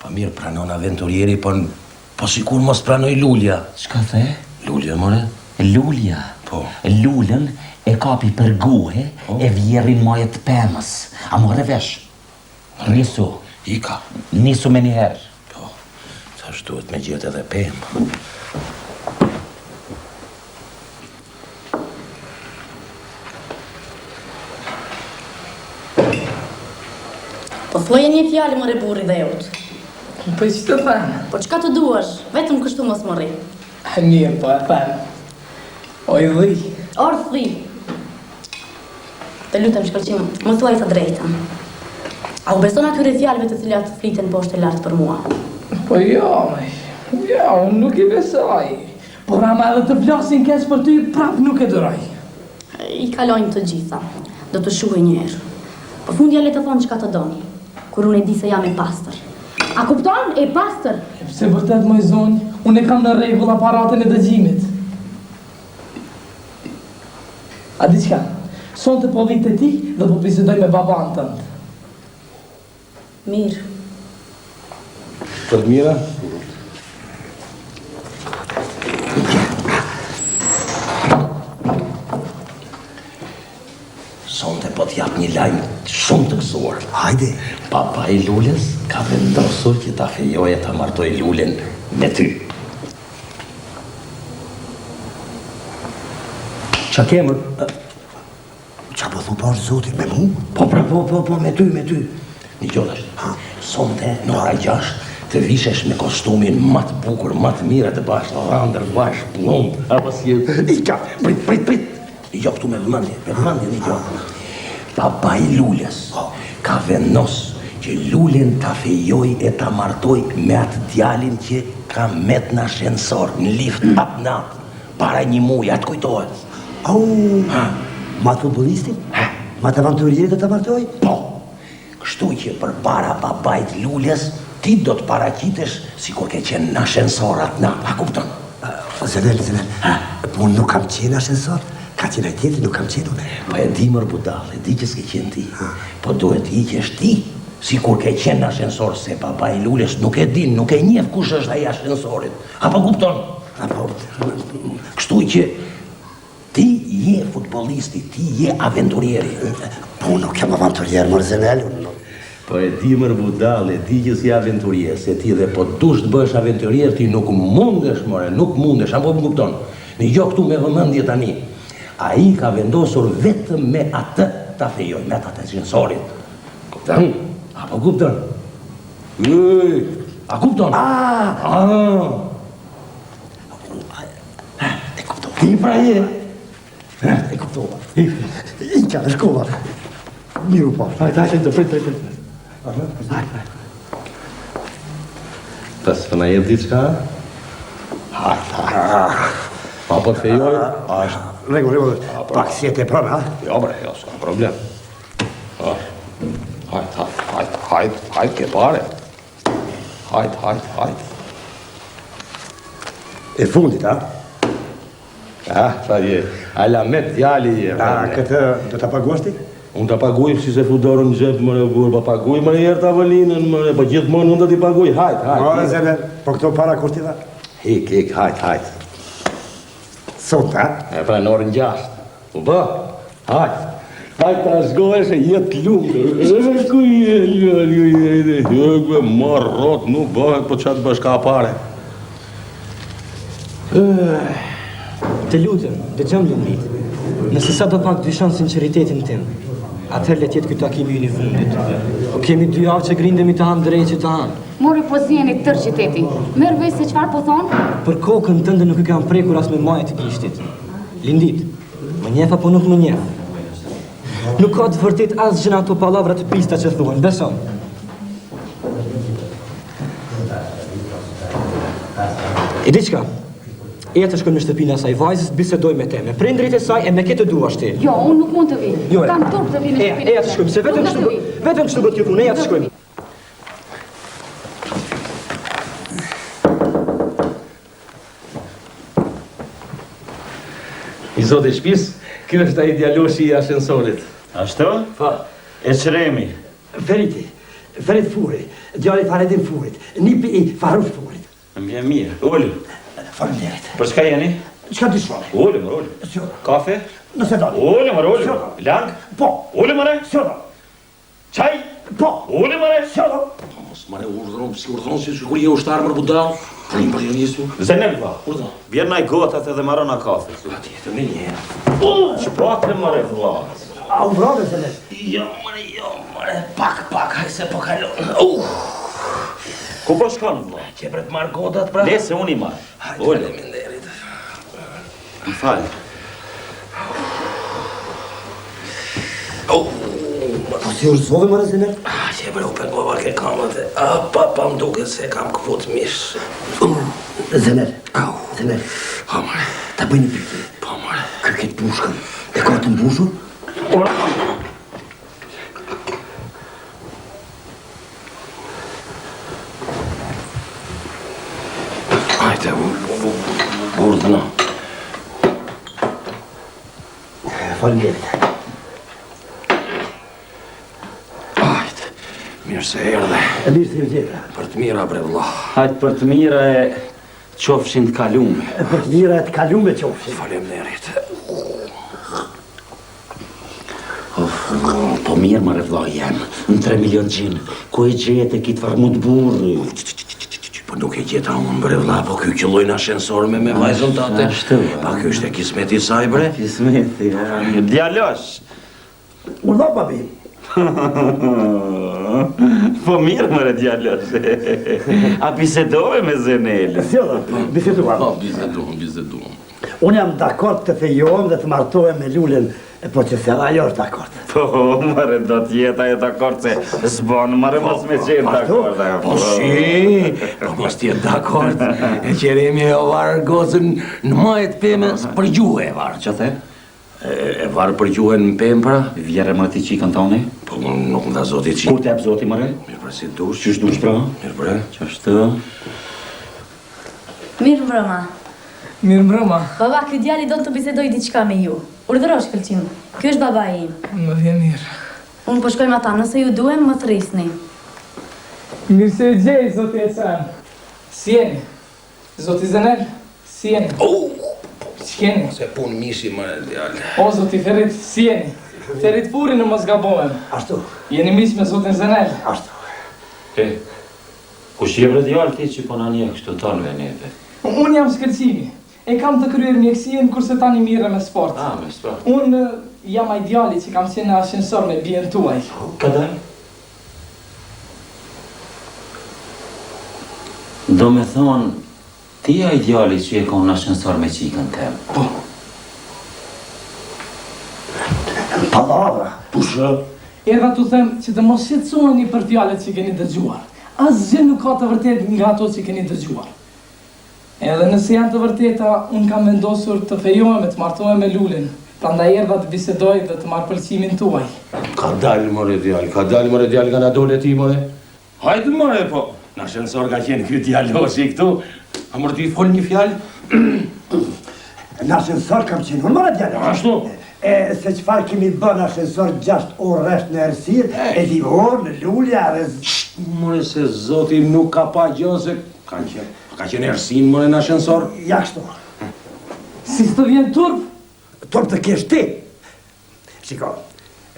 Po mirë, pranon aventurieri, po sikur mos pranoj Lulja. Çka the? Lulja, more? Lulja. Po. Lullën e kapi për guhe e vjerin majet të pemës. A more vesh? Nisu. Ika. Nisu me njëherë. Po. Shtuhet me gjetë edhe pemë. Po thoje një fjalë më burri dhe jot. Po që të them? Po çka të duash, vetëm kështu mos më rri. Mirë, po e them. O i dhi. Orë thri. Të lutem shkëlqim, më thuaj të drejtën. A u beson atyre fjalëve të cilat fliten poshtë e lartë për mua? Po jo, unë nuk i besoj. Por ama edhe të flasin keq për ty, prap nuk e duroj. I kalojnë të gjitha. Do të shuhej një herë. Po fundja le të thonë çka të doni. Kur unë e di se jam e pastër. A kupton? E pastër. Pse vërtet më zonjë, unë e kam në rregull aparatin e dëgjimit. A di çka? Sonte po vit te ti dhe po bisedoj me baban tënd. Mirë. Për mira? Sonte po t'jap një lajm shumë të gëzuar. Hajde. Papa i Lulës ka vendosur që ta fejoje ta martoj Lulen me ty. Qa kemër? Qa po thu pa është zotit me mu? Po, me ty. Një gjodash, sonte në ora 6 të vishesh me kostumin më të bukur, më të mirë të bashkë, randër, bashkë, plumb, apo si e... Ika, prit. Jo këtu me vëmendje një gjohë. Papa i Lulës ka vendos që Lulen ta fejoj e ta martoj me atë djalin që ka met në ashensor, në lift, atë natë, para një muj, atë kujtohet. Au, ma të futbolistin? Ma të avanturieri të martoj? Po, kështu që për para babait Lulës, ti do të paraqitesh si kur ke qenë në ashensor atë natë, a kupton? Zënel, po unë nuk kam qenë ashensor? Ka qenë e tjetëri, nuk kam qenë une. Po e di mër budal, e di që s'ke qenë ti. Po duhet i qesh ti, si kur ke qenë në ashensor, se papa i Lulës nuk e din, nuk e njeh kush është ai ashensorit. Apo kupton? Apo... Kështu që ti je futbollisti, ti je aventurieri. Po nuk jam avanturier, mër Zënel. Po e di mër budal, e di që si aventurier, se ti dhe po dush të bësh aventurier, ti nuk mundesh, more, nuk mundesh, apo më kupton? Në jo këtu me vëmendje tani. A i ka vendosur vetëm me atë ta fejoj, me atë të ashensorit. Kupton? Apo kupton? A kupton? E kuptova. Ti pra je? E kuptova. Ika, në shkova. Miru po. Hajde, të prit. Pas të na jetë diçka? Hajde. Pa po të fejoj, ashtë. Rego, pak si e te prona, ha? Jo, bre, jo, s'ka problem. Hajde, ke pare. Hajde. E fundit, ha? Sa je, alamet djali je. Këtë do t'a paguash ti? Unë t'a paguj, si se fu dorën në gjepë, mëre burë, pa paguj, mëre jerë t'avalinën, mëre, pa gjithmonë unë t'a ti paguj, hajde. Ore, Zënel, po këto para kur ti dha? Hik, hajde. Sot, ha? E pra në orën 6. U ba, hajde. Hajde ta shgoj se jetë lumë. Ku je, marë rotë, nuk bëhet, po qatë bësh ka pare. Të lutem, dëgjom Lumit. Nëse sa do të pak dyshon sinceritetin tim, atëherë le të jetë ky takim i fundit. Po kemi 2 javë që grindemi të hanë drejt që të hanë. Mori po zjeni tërë qyteti. Merë vesh se çfarë po thonë? Për kokën tënde nuk i kam prekur as me majë të gishtit. Lindit, më njeh apo nuk më njeh? Nuk ka të vërtet asgjë në ato pallavra të pista që thuhen, beson. E di çka? E të shkojmë në shtëpinë e asaj vajzës, bisedoj me te, me prindrit e saj e me këtë duash ti. Jo, unë nuk mund të vi. Jo, Kam turp të vi në shtëpinë. E të shkojmë, se vetëm kështu bëhet kjo punë, e të shkojmë. I zote shpis, kjo është ai djaloshi i ashensorit. Ashtu? Po. E qremi. Ferit Furi, djali Faredin Furit, nipi i Farus Furit. Më vjen mirë. Ullë. Faleminderit. Për çka jeni? Çka ti shone? Ullë. Kafe? Nëse doni. Ullë. Lang? Po. Ullë, mëre? Sjodo. Qaj? Po. Ullë, mëre? Sjodo. Mos Mare urdhron si kur je ushtar për budall. Prim për jesu. Zenel vlla. Vjen naj gotat edhe marrën a kafe. Tjetër në një. Çfarë mare vlla? A u vrave se ne? Jo, mare, pak, haj se po kalon. Ku po shkon vlla? Që për të marrë gotat pra? Le se unë i marr. Ole minderit. Më fal. Po si urzove mare se ne? Që bre u pengova ke kamët e... Pa më duke se kam këput mish. Zenel. Zenel. Ha, mare. Ta bëj një pyetje. Po, mare. Kë këtë pushkën, e ka të mbushur? Hajde, urdhëna. Faleminderit. Hajde, mirë se erdhe. E mirë se ju gjeta. Për të mira, bre vlla. Hajt për të mira e qofshin të kalume. E për të mira e të kalume qofshin. Faleminderit. Po mirë mare vlla jam, në 3 milion gjinë, ku e gjete kitë farmut burri? Po nuk e gjeta unë bre vlla, po ky qëllojnë ashensor me vajzën tate. Pa ky është e kismeti saj bre. Kismeti, djalosh. Urdhë babi. Po mirë mare djalosh. A bisedove me Zenel? Si o dhe, biseduam. Po, biseduam. Unë jam dakord të fejohem dhe të martohem me Lulen, po që se ajo është dakord. Po, mare, do t'jeta e dakord se s'bon, mare, mos me qenë dakord. Po shi, po mos t'jetë dakord. E qeremi e varë gozën në majtë pëmës për gjuhe e varë. Që the? E varë për gjuhe në pëmë pra? Vjere më ti qikën toni? Po nuk më da zoti qikën. Kur t'jep zoti, mare? Mirë pra si dush. Qysh dush pra? Mirë pra. Qashtë? Mirë mbrëma. Mirë mbrëma. Baba, ky djali do të bisedoj diçka me ju. Urdhërosh këlqim. Ky është baba im. Më vjen mirë. Unë po shkoj me ata, nëse ju duhem, më thrisni. Mirë se e gjej, zoti Esen. Si jeni? Zoti Zenel, si jeni? Q'keni? Se pun mishi më djallë. O, zoti Ferit, si jeni? Ferit Furi në mos gabohem. Ashtu. Jeni mish me zotin Zenel. Ashtu. Kush je bre djallë ti që po na një kështu talve neve? Unë jam shkëlqimi. E kam të kryer mjekësien kurse tani mirë me sport. Me sport. Unë jam ai djali që kam qenë në ashensor me bien tuaj. Këdaj? Do me thonë, ti a ideali që e konë në ashensor me qikën tem? Po. Palavra. Pushë. Erdha t'u them që të mos shqetësoheni për fjalët që keni dëgjuar. Asgjë nuk ka të vërtet nga ato që keni dëgjuar. Edhe nëse janë të vërteta, unë kam vendosur të fejohem e të martohem me Lulen. Prandaj erdha të bisedoj dhe të marr pëlqimin tuaj. Ka dalë more djallë nga na dole ti more. Hajde more po. Në ashensor ka qenë ky djaloshi këtu. A mërë ti fol një fjalë? Në ashensor kam qenë, unë mërë djallë. Ashtu? Se qëfar kemi bën ashensor 6 orë rresht në Ersir, e divor, në Lulja, More se zoti nuk ka pa gjën se ka qenë Ersin more në ashensor. Ja kështu. Si s'të vjen turp? Turp të kesh ti. Shiko,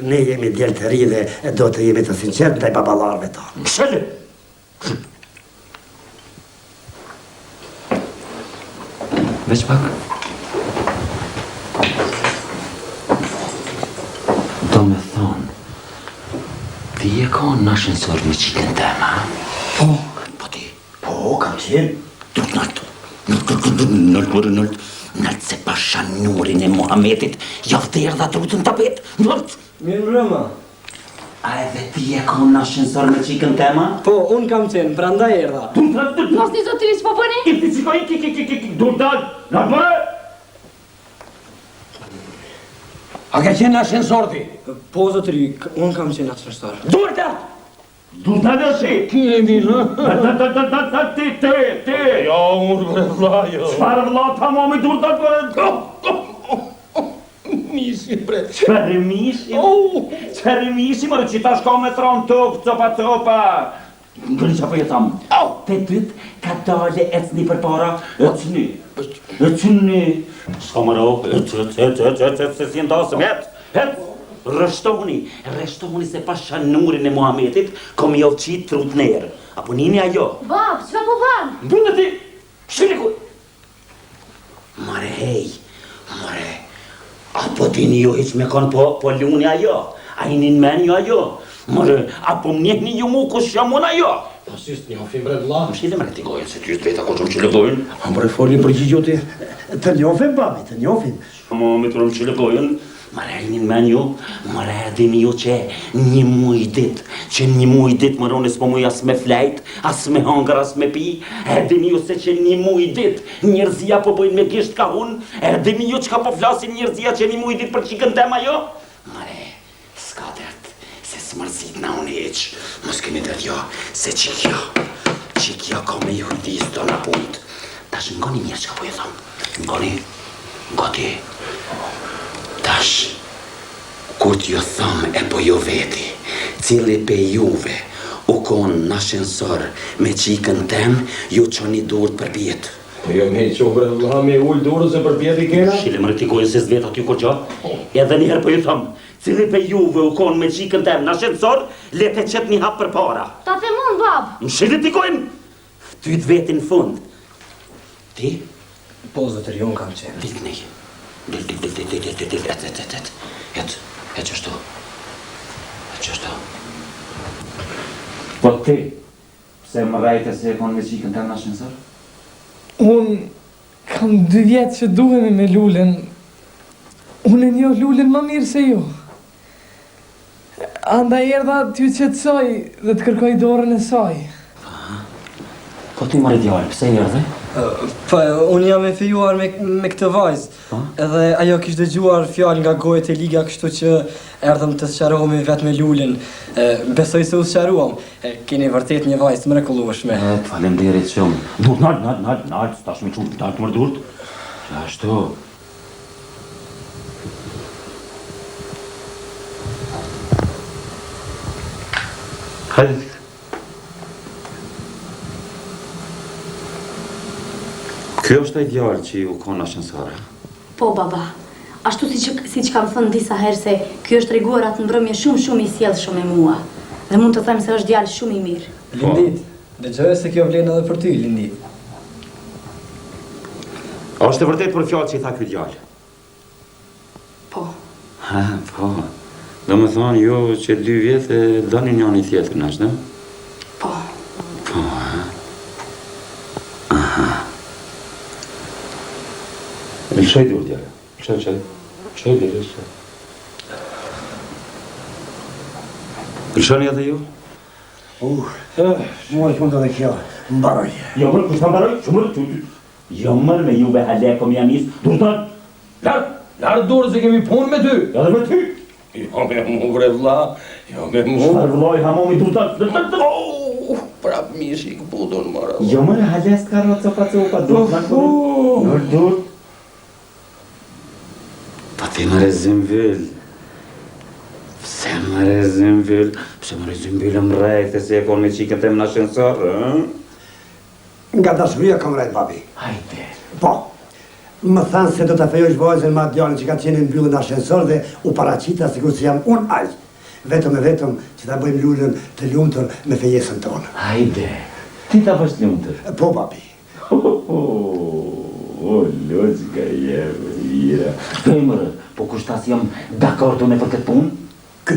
ne jemi djelë të ri dhe do të jemi të sinqert ndaj baballarëve tonë. Shëllë! Veç pak. Do me thonë, ti e ka në ashensor me qikën tema? Po. Po ti? Po, kam qenë. Nëllë se pasha nurin e Muhametit, javdherë dhe trutën tapet, nëllë! Mirë mbrëma. A edhe ti e ka në ashensor me qikën tema? Po, unë kam qenë, prandaj erdha. Mos një zotiri që po bëni? Ti qiko, dur dal, nërë bërë! A ka qenë në ashensor ti? Po, zotëri, unë kam qenë ashensor. Dur dal! Dur dal dhe shi! Ki e mirë, Da, ti! Jo, unë bre vla, jo. Qfarë vla ta mami dur dal bërë? Misi, bre. Qfarë misi, mërë që ta shko me tronë topa. Ngëri që për jetam. Te dyt, ka dale ecni për para, ecni. Ska më ro, se si ndasëm, Rështohuni se pasha nurin e Muhametit, kom jo qitë trut nerë. Apo nini ajo? Bab, çfarë po bën? Mbyllë ti! Shiliku! Mare hej, mare, apo dini ju hiq me kon po luni ajo? A i nin men ju ajo? Mare, apo mnjehni ju mu kush jamon ajo? Pasist një ofim bre vlla. Më shile me këti gojën, se ty është veta ko që më qile gojën. A bre folin për gjigjoti? Të njofim, babi, të njofim. Mo, me të rëmë qile gojën. Mare, nin men ju, mare, dini ju që një muj dit, që një muj dit më ronë s'po muj as me flejt, as me hangër, as me pi, dini ju se që një muj dit njerëzia po bojnë me gisht ka hun, dini ju që ka po flasin njerëzia që një muj dit për qikën tema jo? Mare, s'ka dert, se s'mërzit na unë heq, mos keni dert jo, se qikja ka me ju dis do në punt. Tash ngoni mirë që ka po ju thamë, ngoti. Tash, kur t'ju thëmë e po ju veti, cili pe juve u konë në ashensor me qikën tem, ju qoni durët për pjetë. Jo me që bre vlla, me ullë durës e për pjetë i kena? Shile më rëtikojnë se s'vet aty kur gjo. Edhe njëherë po ju thëmë, cili pe juve u konë me qikën tem në ashensor, le te qëtë një hapë për para. Ta themon, bab. Më shile t'ikojnë, ty t'vetin fund. Ti? Po, zotër, jo në kam qenë. Dil nej. Et qështu. Po ti, pse më rajte se e konë me qikën të në ashensor? Unë kam 2 vjetë që duhemi me Lulen. Unë e njoh Lulen më mirë se ju. Andaj erdha t'ju qetësoj dhe të kërkoj dorën e saj. Po ti më rëdjallë, pse i erdhe? Po, unë jam e fejuar me këtë vajzë, edhe ajo kishte dëgjuar fjalë nga gojet e liga, kështu që erdhëm të sqarohemi vetë me Lulin. Besoj se u sqaruam. Keni vërtet një vajzë të mrekullueshme. Faleminderit shumë. Durt, nalt, tash më çum, nalt më durt. Ashtu. Hajde. Kjo është ai djalë që ju konë ashensore? Po, baba. Ashtu si që kam thënë disa herë se kjo është treguar atë mbrëmje shumë i sjellshëm me mua. Dhe mund të them se është djalë shumë i mirë. Lindit, dëgjoj se kjo vlen edhe për ty, Lindit. A është e vërtet për fjalë që i tha ky djalë? Po. Ha, po. Do më thonë ju që 2 vjetë e doni njëri tjetrin, ashtu? Po. Po, ha. Lëshoj dur djale. Lëshoj dur. Lëshoni edhe ju? Mua i fundë dhe kjo, mbaroj. Jo mërë, kushta mbaroj? Jo mërë me juve halekom janis, durëton. Larë durë se kemi punë me ty. Edhe me ty. Jo me mu bre vlla, jo me mu. Shfarë vëlloj hamomi durëton. Prap mishi këpudon mara. Jo mërë hales karo copa, durë. Pa ti më rezim vyll. Pse më rezim vyll? Pse më rezim vyll më rejtë se e konë me qikën tem në ashensor, Nga dashuria kam rejtë, babi. Hajde. Po, më thanë se do të fejojsh vajzën ma djallën që ka qenë në mbyllën ashensor dhe u paraqita sikur se jam unë aq. Vetëm që ta bëjmë Lulën të lumtur me fejesën tonë. Hajde. Ti ta bësh lumtur? Po, babi. O, logjika jeme, mira. Femërë, po kushtas jam dakordone për këtë punë? Ky?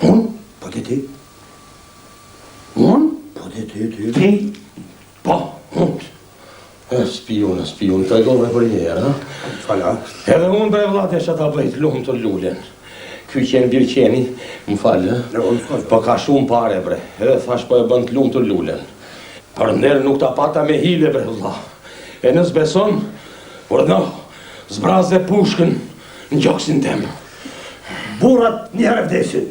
Unë? Po ti? Unë? Po ti? Ti? Po, unë. Spion, të gove për njerë, ha? Fala. Edhe unë bre vlla të ta bëjt lumë të Lulen. Ky qenë Birqeni, më falë, po ka shumë pare bre. Edhe thash po e bën të lumë të Lulen. Për nderë nuk ta pata me hile bre vlla. E nësë beson, urdhno, zbraze pushkën në gjoksin tem. Burrat njëherë vdesin.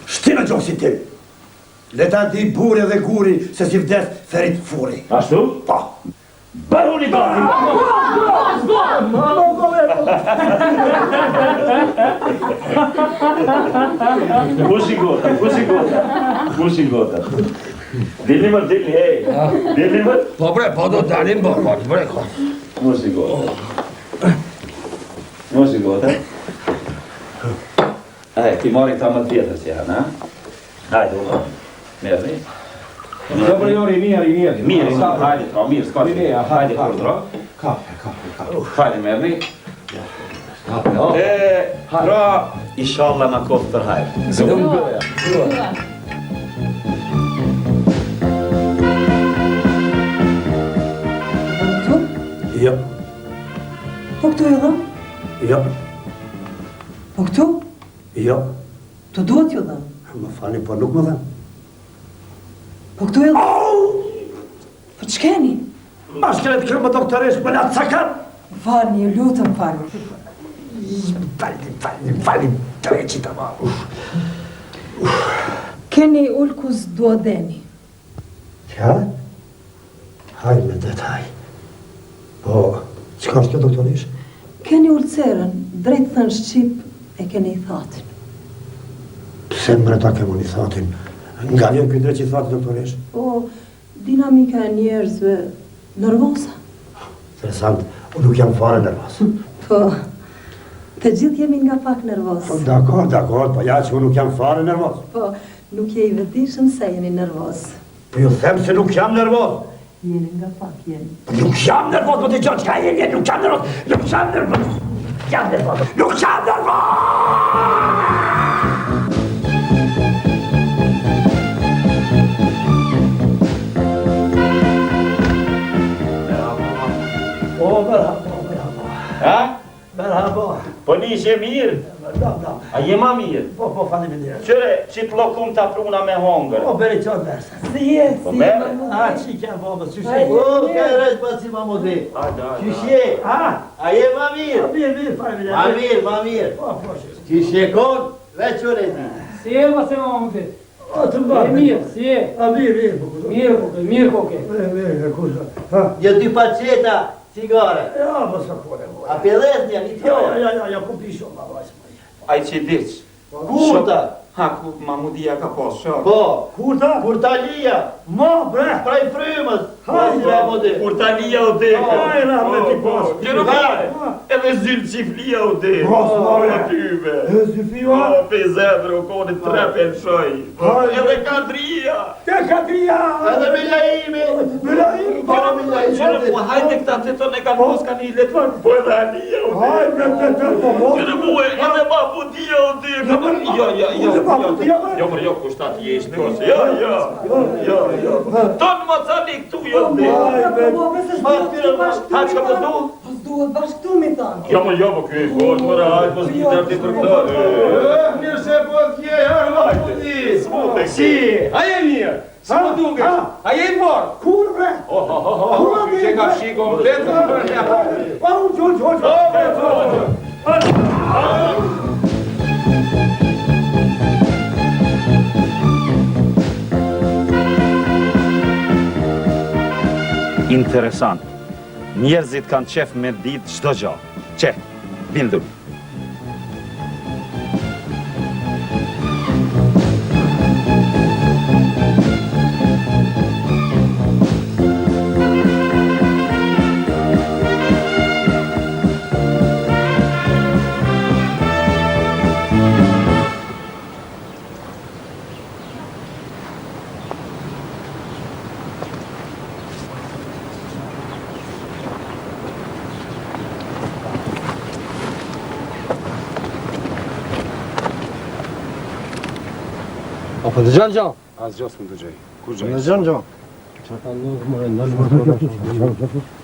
Shtina gjoksin tim. Leta di burë dhe guri se si vdes ferit furi. Ashtu? Po. Baroni bari! Pushi gota. Dilni më, hej. Dilni më. Po bre, po do dalim bërë, bre, ko. Pushi gota. Ti mori ta më tjetër që janë, ha? Hajde, ulla. Merdi. Dobro, Jori, mirë. Mirë, hajde, tra, mirë, s'ka që. Hajde, tra. Kafe. Hajde, merdi. Tra, inshallah na kohë për hajrë. Jo. Po këtu ju dhëm? Jo. Po këtu? Jo. Të duhet ju dhëm? Më falni, po nuk më dhem. Po këtu ju dhëm? Po që keni? Ma shkret kërë më doktoresh për atë cakat. Falni, ju lutëm falni. Falni, treqit ama. Keni ulkus duodeni. Qa? Haj me det, haj. Po, qka është kjo doktorish? Keni ulcerën, drejt thënë Shqip, e keni i thatin. Pse mbreta kemo një thatin? Nga vjen këtë drejt që i thatin, doktorish? Po, dinamika e njerëzve nervosa. Interesant, unë nuk jam fare nervos. Po, të gjithë jemi nga pak nervos. Po, dakor, po ja që unë nuk jam fare nervos. Po, nuk je i vetëdijshëm se jeni nervos. Po ju them se nuk jam nervos. Jeni nga pak jeni. Nuk jam nervos, po të gjotë qka jeni, nuk jam nervos. Nuk jam nervos. O, merhaba. Ha? Merhaba. Po nishe mirë? Da. A jema mirë? Po, faleminderit. Qëre, që të lokum të pruna me hongër? Po, beri qonë versa. Si je, Po, si merë? A, që kja babës, që Ai, shë? mirë. Kërësh pa si ma modi. Hajde. Qyshe? A, A je ma mirë? mirë, faleminderit. Ma mirë. Po, Qyshe kon? Veç ure ti. Si je, ma se ma mundit? O, të mbarë. Mirë, si je? A, mirë. Mirë koke. Mirë, kusë. Ha? Jo dy paceta, cigare. Ja, po së pone. A pëlles një, një tjo. Ja, ku pisho, ma vajzë. Aj që i diqë. Kurta. Ha, ku mamudia ka posë, shok. Po. Kurta? Kurtalia. Ma, bre. Praj frymës. Hajde. Ma modi. Kurtalia u dekë. Hajra, me ti posë. Gjënë pare, edhe zylë qiflia u dekë. Mos, mare. Tyve. E zifia? Pe zedre u koni trepe në shoj. Hajde. Edhe kadria. Te kadria. Edhe Milaimi. Milaimi. Para Milaimi. Gjënë, po hajde këta të tonë e kanë mos kanë i letë. Po edhe alia u dekë. Hajde, po. Gjënë muhe, edhe mamudia u dekë. Jo, për jo, kushtat i eshtë kose. Jo. Tonë më cani këtu, jo. Po, se s'duhet bashkë Ha, që ka përdu? Po s'duhet bashkë këtu, mi thanë. Jo, kjo e kohë, mëra, hajtë, po s'ki tërti për këta. Mirë se po t'je, hajde. Smutë, Si, a je mirë? Si po duke? A je i morë? Kur, bre? Që ka shi komplet? Pa, unë Interesant. Njerëzit kanë qef me ditë çdo gjë. Qe, bindur. Apo të gjanë gjanë? As gjos më të gjej. Kur gjej? Në gjanë gjanë.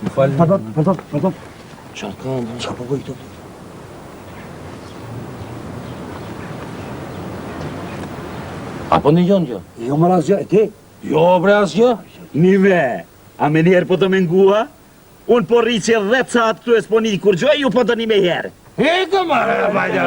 Më falë. Pardon. Qa po bëj këto? Apo në jonë gjë? Jo, më rasë gjë, e ti? Jo, bre asgjë. Nive, a me njerë po të mengua? Unë po rri që 10 saat këtu e s'po një kur gjoj, ju po të një me herë. Heko marë, bajda.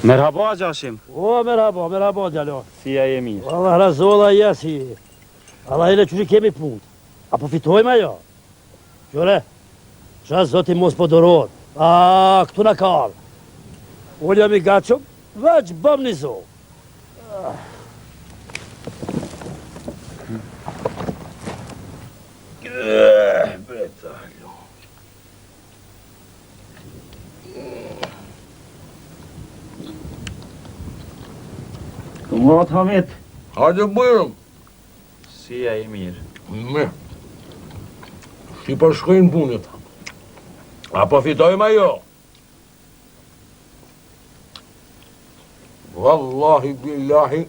Merhaba Gjashim. O, merhaba, gjalo. Si a je mirë? Allah razolla jasi. Allah ile qëri kemi punë. Apo fitojmë ajo? Qëre, qa zoti mos po dorot. A, këtu në karë. Unë jam i gachëm, veç bëm një zo. Bretalo. Kumot, Hamit. Hajde bërëm. Si e i mirë. Mirë. Shti për shkojnë punit. Apo fitojmë ajo? Wallahi billahi,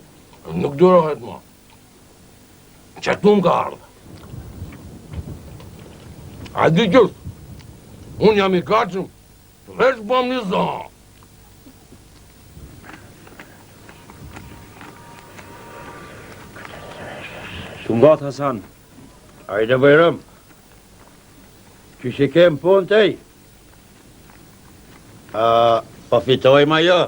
nuk durohet ma. Qëtu më ka ardhe. A di gjithë, unë jam i kachëm, veç bëm një zonë. Kumot, Hasan. Hajde bërëm. Që që kemë punë tej? Po fitojmë ajo?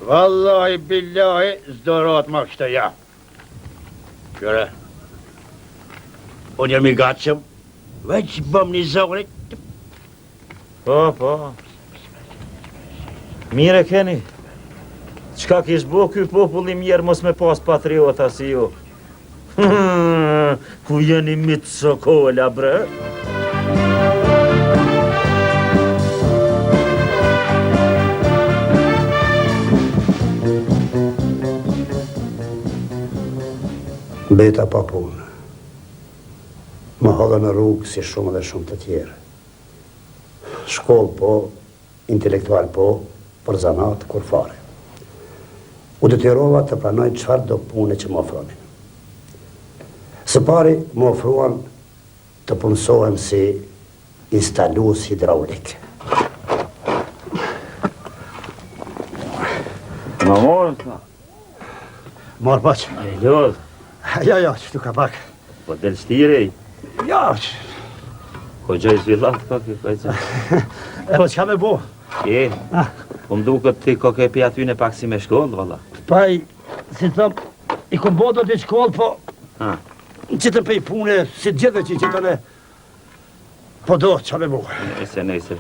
Wallahi billahi, zdorot ma kështë ja. Qëre, unë jam i gatshëm, veç bëm një zonit. Po. Mire keni. Qka kish bo ky popull i mirë mos me pas patriota si ju? Ku jeni mitë sokola, bre? Beta pa punë. Më hodha në rrugë si shumë dhe shumë të tjerë. Shkollë po, intelektual po, për zanat kur fare. U detyrova të pranoj çfarë do pune që më ofronin. Së pari më ofruan të punësohem si instalues hidraulik. Më morën, s'na. Morë paq. E lodh. Ja, që tu ka pak. Po del shtiri. Ja, Ko gjoj zvillat, ka kjo kajtë. po çka me bo? E, po më duket ti ko ke pi aty në pak si me shkollë, valla. Paj, si thëm, i kom bo do të shkollë, po qitën pe i pune, si gjithë që qitën e, po do, qa me bo? Nese.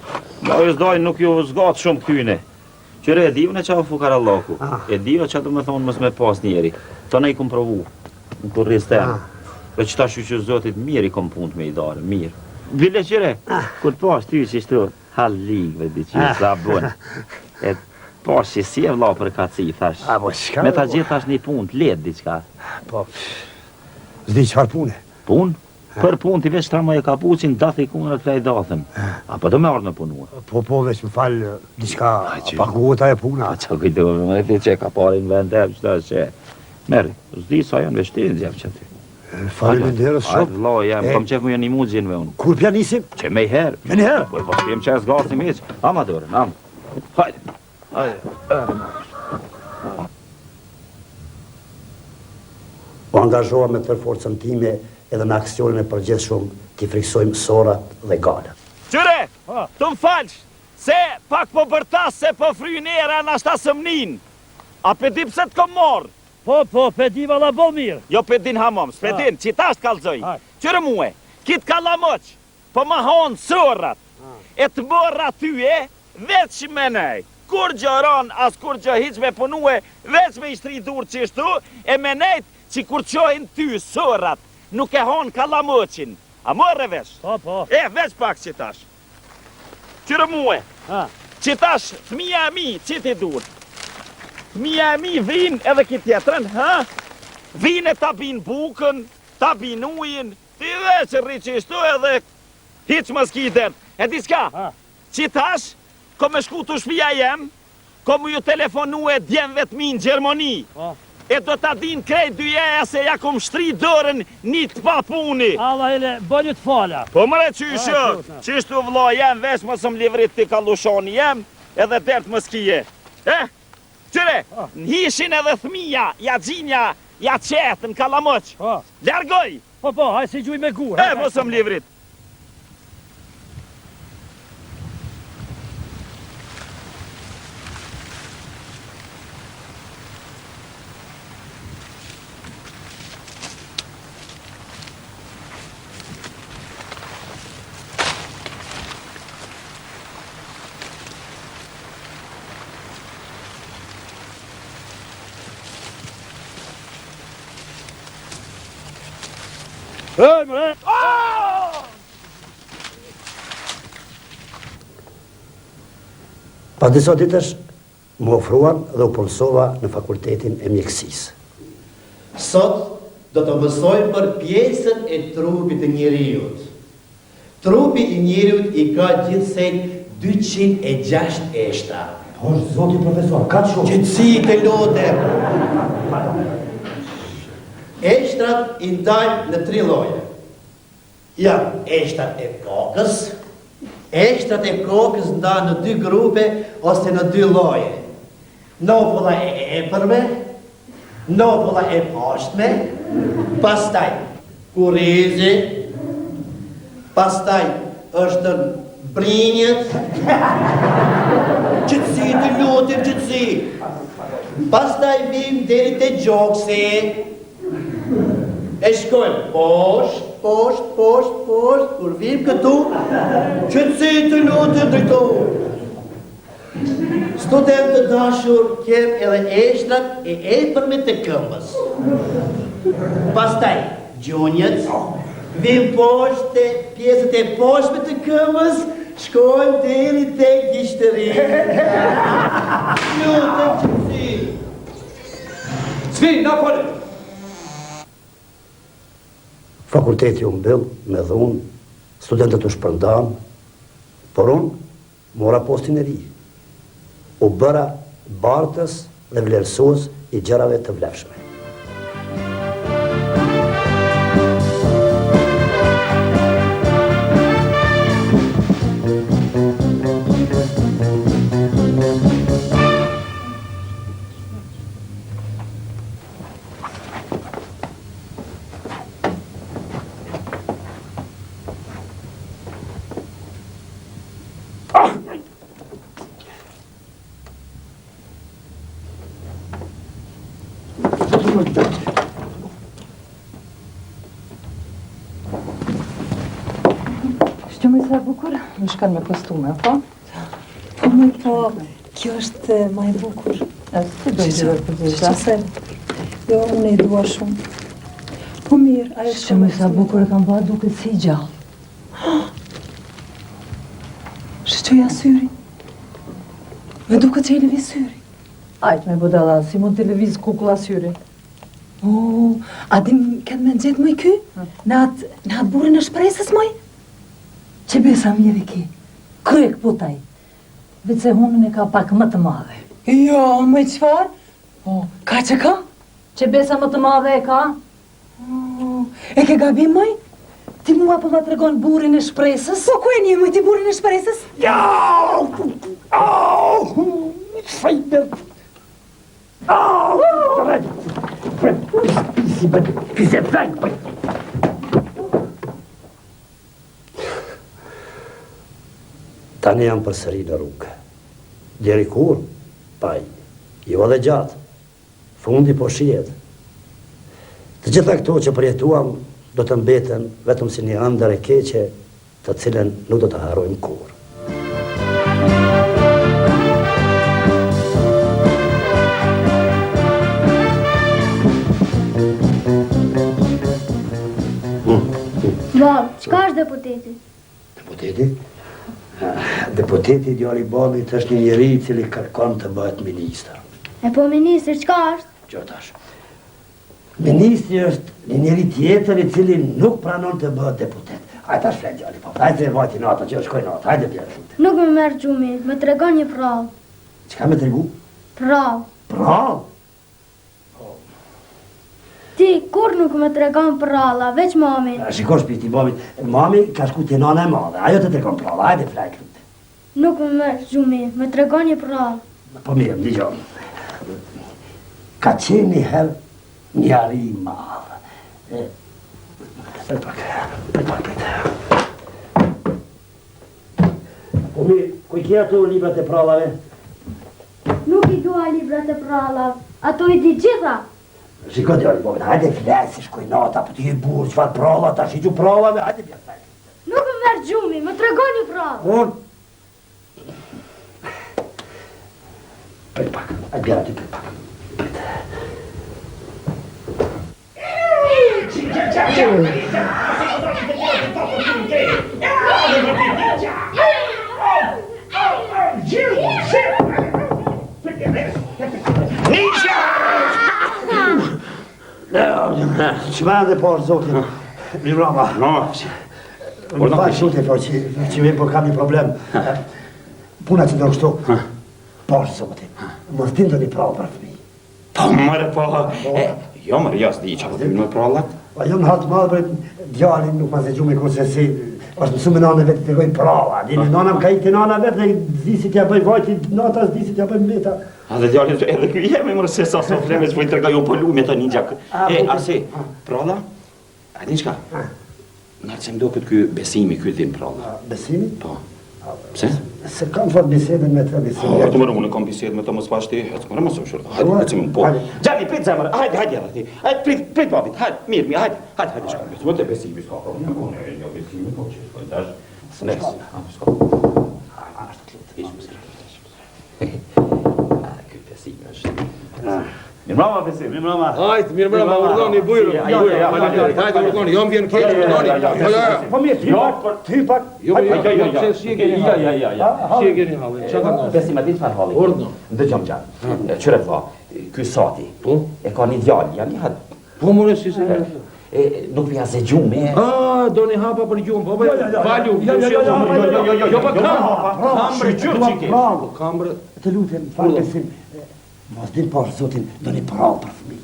Ma ju zdoj nuk ju zgatë shumë këtyne. Qëre e divën e qa u fukar Allahu. E divën që do me thonë mës me pas njeri. To ne i kom provu, në kurris tenë. Dhe që ta shu që zotit mirë i kom punë me i darë, mirë. Bile qëre, kur pas ty që ishtu halligve di që sa bunë. E pas që si e vla për kaci, thash. Me ta gjithë thash një punë të letë diqka. Po, zdi qëfar pune? Punë? Për punë t'i veç tramo e kapucin, dathi kunët të i dathën. Apo do me ardhë në punua. Po, veç më falë, diqka paguota e puna. Qa kujtojme, me ti që ka pari në vend e që ta që. Meri, zdi sa janë veshtirin zjep që ty. Faleminderit shumë. Hajde, vlo, jam, kom qef mu janë një mund gjinë unë. Kur pja nisim? Që me i herë. Me një herë? Po s'kem qes gasim iq. Ama dorën, ama. Hajde. U angazhova me tërë forcën time edhe me aksionin e përgjithshëm t'i friksojmë sorat dhe galat. Qyre, të më falsh, se pak po bërtas se po frynera në ashta sëmnin. A pedi pse të kom morë? Po, pedi vala bo mirë. Jo pedin hamam, s'pedin, qita është kalzoj. Qyre muhe, kitë kalamoq, po ma honë sorat. E të bërra tyje, veç me nej. Kur gjëron, as kur gjë hiq me punue, veç me ishtri dur që ishtu, e me nejt që kur qohin ty sorat, nuk e honë kalamoqin. A morre veç? Po. E, veç pak qitash. Qyre muhe, qitash, thmija e mi, qiti dur. Thmija e mi vin edhe ki tjetërën, vin e ta bin bukën, ta bin ujin, ti veç rri që ishtu edhe hiq më skiden. E di s'ka, qitash, ko me shku të shpia jem, ko mu ju telefonu e djemve të mi në Gjermoni. E do ta din krejt dyja se ja kom shtri dërën një të pa puni. Allah ele, bënjë të fala. Po mëre qyshë, qishtu vlo jem, veç më sëm livrit të kalushoni jem, edhe dert më skije. Qyre, në hishin edhe thmija, ja gjinja, ja qetë në kalamoq. Ljargoj! Po, haj si gjuj me gurë. Më sëm livrit. Pas disa ditësh, më ofruan dhe u punësova në fakultetin e mjekësisë. Sot do të mësojmë për pjesën e trupit të njeriut. Trupi i njeriut i ka gjithsej 206 eshtra. Po, zoti profesor, ka shumë. Qëtësi të lutem. Eshtrat i ndajmë në 3 lloje. Janë eshtrat e kokës. Eshtrat e kokës ndanë në 2 grupe ose në 2 lloje. Novulla e epërme, novulla e poshtme, pastaj kurrizi, pastaj është brinjët, qëtësi të lutim, qëtësi. Pastaj vim deri te gjoksi, e shkojmë poshtë, kur vim këtu, qëtësi të lutim drejtor. Student të dashur, kem edhe eshtrat e epërme të këmbës. Pastaj gjunjët, vim poshtë pjesët e poshtme të këmbës, shkojmë deri te gishtëri. Lutem qëtësi. Svi, na pole! Fakulteti u mbyll me dhunë, studentët u shpërndan, por unë mora postin e ri. U bëra bartës dhe vlerësues i gjërave të vlefshme. Shqymë i sa bukur? Më shkan me kostume, po? Po, më po, kjo është ma e bukur. Ti do i gjërë për gjitha? Jo, unë i dua shumë. Po mirë, ajo shqymë i sa bukur e kam ba duke si i gjallë. Shqyja syri? Me duke që i levi syri? Ajtë me budala, si mund të leviz kukulla syri. A dim këtë me nëzhet mëj ky? Në atë burin e shpresës mëj? Që besa mirë i ki? Kryek putaj. Vice hunën e ka pak më të madhe. Jo, mëj qfar? Ka që ka? Që besa më të madhe e ka? E ke gabim mëj? Ti mua po ma tregon burin e shpresës? Po ku e një mëj ti burin e shpresës? Tani jam përsëri në rrugë. Deri kur? Paj, jo edhe gjatë. Fundi po shihet. Të gjitha këto që përjetuam do të mbeten vetëm si një ëndër e keqe, të cilën nuk do të harrojmë kurrë. Bab, qka është deputeti? Deputeti? Deputeti djali babit është një njeri i cili kërkon të bëhet ministër. E po ministër, qka është? Që tash? Ministri është një njeri tjetër i cili nuk pranon të bëhet deputet. Hajde tash flet djali babit, hajde vajti nata që shkoj nata, hajde bjerë shute. Nuk më merë gjumi, me tregon një prall. Qka me tregu? Prall. Prall? Ti, kur nuk me tregon pralla, veç mami. Shiko shpiti babit, mami ka shku të nana e madhe, ajo të tregon prall, hajde flet lute. Nuk më merë gjumi, me tregon një prall. Po mirë, më digjon. Ka qenë një herë njari i madhe. Prit pak. Po mirë, ku i kje ato librat e prallave? Nuk i dua librat e prallave, ato i di gjitha. Shiko djali babit, hajde flesi, shkoj nata, po ti i burë, qfar pralla, ta shiqu prallave, hajde bjerë flet. Nuk më merë gjumi, me tregon një prall. Prit pak, hajde bjerë aty prit pak. Që ma dhe parë, zotin, mi rama. Më falë shute, po që me po kam një problem. Puna që do kështu, parë, zotin, më zdim do një prallë për fëmi. Po, mërë, po, jo, mërë, jo, s'di që apë në prallat. Jo në hatë madhë për djallin nuk ma se gjume kurse si, është mësu me nane vetë të gojnë pralla. Dini, nana më ka i të nana vetë dhe zisi t'ja bëj vajti, nata zisi t'ja bëj mbeta. A dhe djallin, edhe kjo jemi mërë se sa so fleme që po i tërga jo pëllu me të një gjak. Arse, pralla, a di shka? Nërë që mdo këtë kjo besimi, kjo dhim pralla. Besimi? Po. Pse? Se kam fat bisedën me të besimi. Të mërë, unë kam bisedë me të mos pashti, hëtë mërë, mësë më shurë. Hajde, hëtë më po. Gjani, prit zemër, hajde, hajde, prit babit, hajde, mirë, hajde, shkam, më të besimi, s'ka problem. Një besimi, po që s'ka dash, s'nes. Këtë besimi është. Mirë mrama besim, mirë mrama. Hajtë, mirë mrama, urdoni, bujru, faleminderit. Hajtë, urdoni, jam vjen keq, urdoni. Po mirë, ty pak. Jo, si e keni halli, që ka nësë? Besim, a ditë farë halli? Urdo. Ndëgjom gjanë, qëre vla, këj sati, e ka një djallë, janë një hadë. Po, more, si se keni? Nuk vja se gjume. Do një hapa për gjume, po, valju. Jo, pa kambre, qërë që ke. Kambre. Të lutem, farë besim. Mos din parë, zotin, do një prallë për fëmi.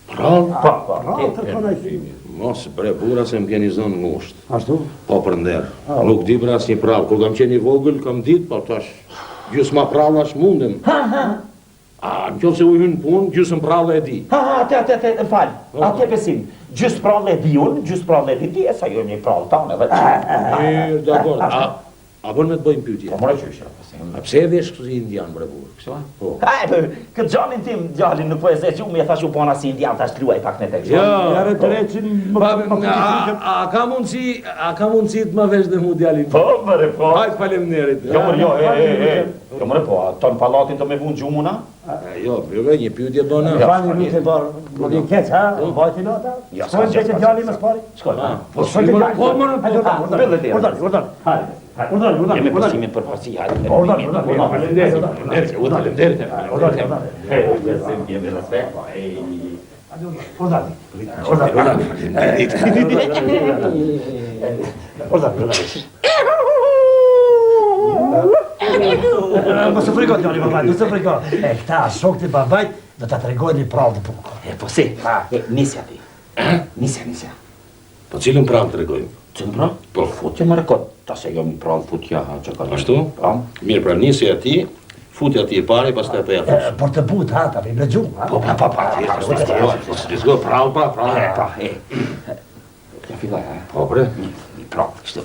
Prallë? Prallë të kona i fëmi. Mos, bre, bura se më keni zonë ngusht. Ashtu? Po për nderë. Nuk di bre asë një prallë. Kur kam qeni vogël, kam ditë, po tash, gjusë ma prallë ashtë mundem. Në qofë se u hynë punë, gjusë më prallë e di. Ate, falë, ate besim. Gjusë prallë e di unë, gjusë prallë e di ti, e sa jo një prallë tanë edhe. Mirë, dakord. A bën me të bëjmë pyetje? Po mora qysha. A pse e vesh kështu si indian, bre burë? Kështu a? Po. Këtë gjallin tim, gjallin nuk po e ze gjumë, e thash u bona si indian, thash luaj pak në tek. Jo, a ka mundësi të më vesh dhe mu djalin? Po, mëre, po. Hajtë faleminderit. Jo, mëre, po, tonë palatin të me vunë gjumuna? Jo, një pyetje bëna. Fani lutë e barë, më një keq, ha? Vajti në ata? Shkojnë që të djali më spari? Shkojnë. Jemi pësimin për parësi, hajde. Jemi respekt, Më së frikot, Joni, babaj, më së frikot. Këta shok të babaj, do të tregoj një prallë të bukur. Po si, nisja ti. Nisja. Po cilën prallë tregojmë? Cilën prallë? Po, futje më rekord. Ta se jo një prallë futja, që ka... Ashtu? Mirë, pra nisja ti, futja ti e pare, pas të e peja fusë. Por të but, ha, ta me gjumë, ha? Po, s'go prallë, Ja fillaj, ha? Po, bre. Një prallë, kështu.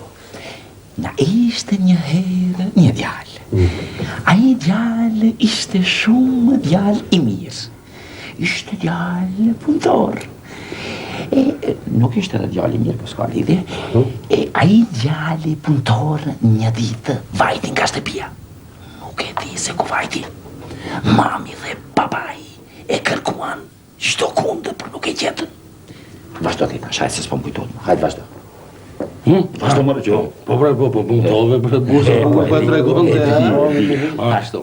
Na ishte një herë një djallë. Ai djallë ishte shumë djallë i mirë. Ishte djallë punëtor. Nuk ishte edhe djallë i mirë, po s'ka lidhje. Ai djallë punëtor një ditë vajti nga shtëpia. Nuk e di se ku vajti. Mami dhe babai e kërkuan çdo kunde, por nuk e gjetën. Vazhdo ti, shaj se s'po më kujtohet. Hajde vazhdo. Ashtu më rëgjo. Po, punëtove, bre, busë, po e tregonte. Ashtu.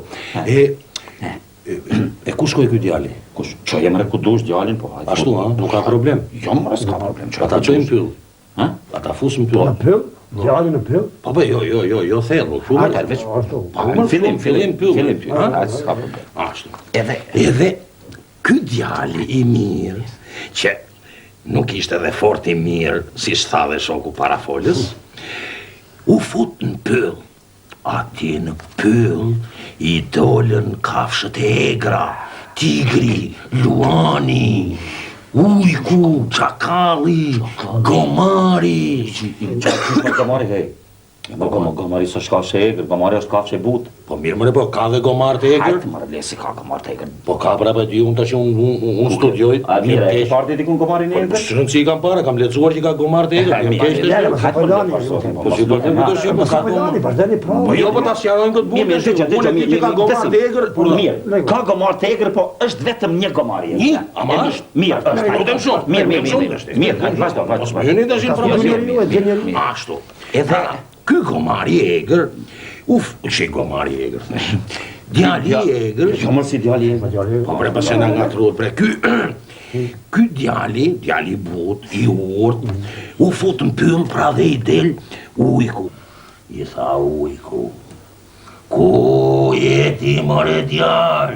E ku shkoj ky djali? Kush? Qo jem ku dush djalin, po hajde. Ashtu, ha? Nuk ka problem? Jo, mëra s'ka problem. Ata qojnë pyll? Ata fusën pyll? Pyll? Djalin në pyll? Po, jo, thellë, Ata veç. Fillim pyll. S'ka problem. Ashtu. Edhe ky djali i mirë, që nuk ishte edhe fort i mirë, si s'tha dhe shoku parafolës, u fut në pyll. Atje në pyll i dolën kafshët e egra, tigri, luani, ujku, çakalli, gomari. Gomari, hej. Gomari së shkafsh e egër, gomari është kafsh e but. Po mirë mëre, po ka dhe gomar të egër? Hajtë mërë lesi ka gomar të egër. Po ka pra për di, unë tash unë studioj. A mire, e ke parti dikun gomarin e egër? Së rëndësi kam para, kam lecuar që ka gomar të egër. Po si për të më të shqipë, ka gomar. Po jo, po ta sjarojnë këtë butë, unë e ti që ka gomar të egër. Mirë, ka gomar të egër, po është vetëm një gomari. Një? Ama është? Mirë, ashtu. Edhe ky gomari i egër, që gomari i egër, djali i egër, jo më si djali i egër, po bre pëse nga ngatruat, bre, ky djali but, i urt, u fut në pyll pra dhe i del ujku. I tha ujku, ku jeti more djal,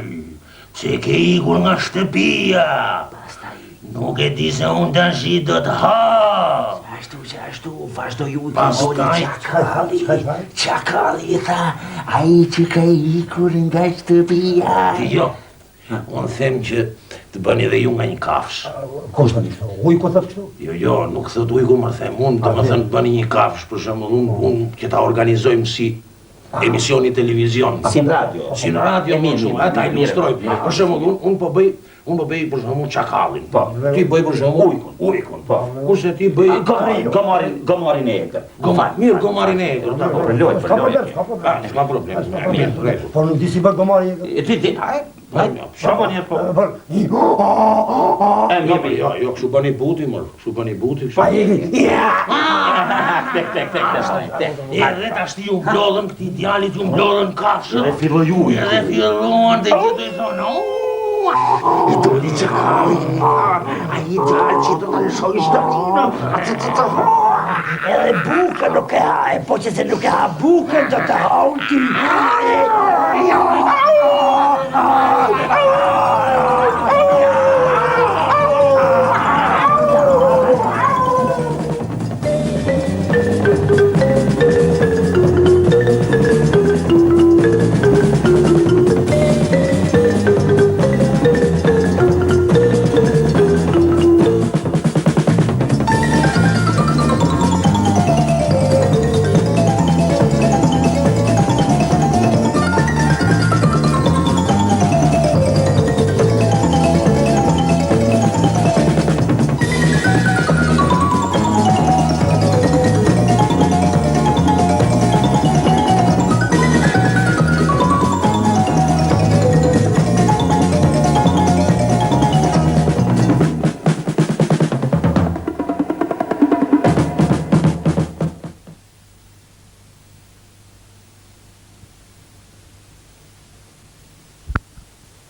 që ke ikur nga shtëpia, nuk e di se unë të shi do të ha. Ashtu, vazhdo ju i Pastaj, Qakalli tha, a i që ka ikur nga shtëpia. Jo, unë them që të bëni dhe ju nga një kafsh. Ko është një kështu? Ujku thëtë kështu? Jo, nuk thët ujku më them, unë të më thënë të bëni një kafsh, për shembull unë që ta organizojmë si emisioni televizion. Si në radio. Si në radio, më shumë, ata ilustroj. Për shembull, unë po bëj për shembull Çakallin. Ti bëj për shembull ujkun. Kurse ti bëj gomarin e egër. Mirë, gomarin e egër. Për lojt. S'ka problem. Mirë, Po nuk di si bë gomari e egër. Ti, shapa njerë po. Jo, kështu bëni buti, mërë. Kështu bëni buti. Pa egër. Edhe tash ti ju mblodhën këti djalit, ju mblodhën kafshën. Edhe filloj ujku. Edhe filluan dhe gjithë i thonë, I doli Qakalli, a i djallë që do në shoj shtëtina, Edhe bukën nuk e ha, po që se nuk e ha bukën do të ha unë ti.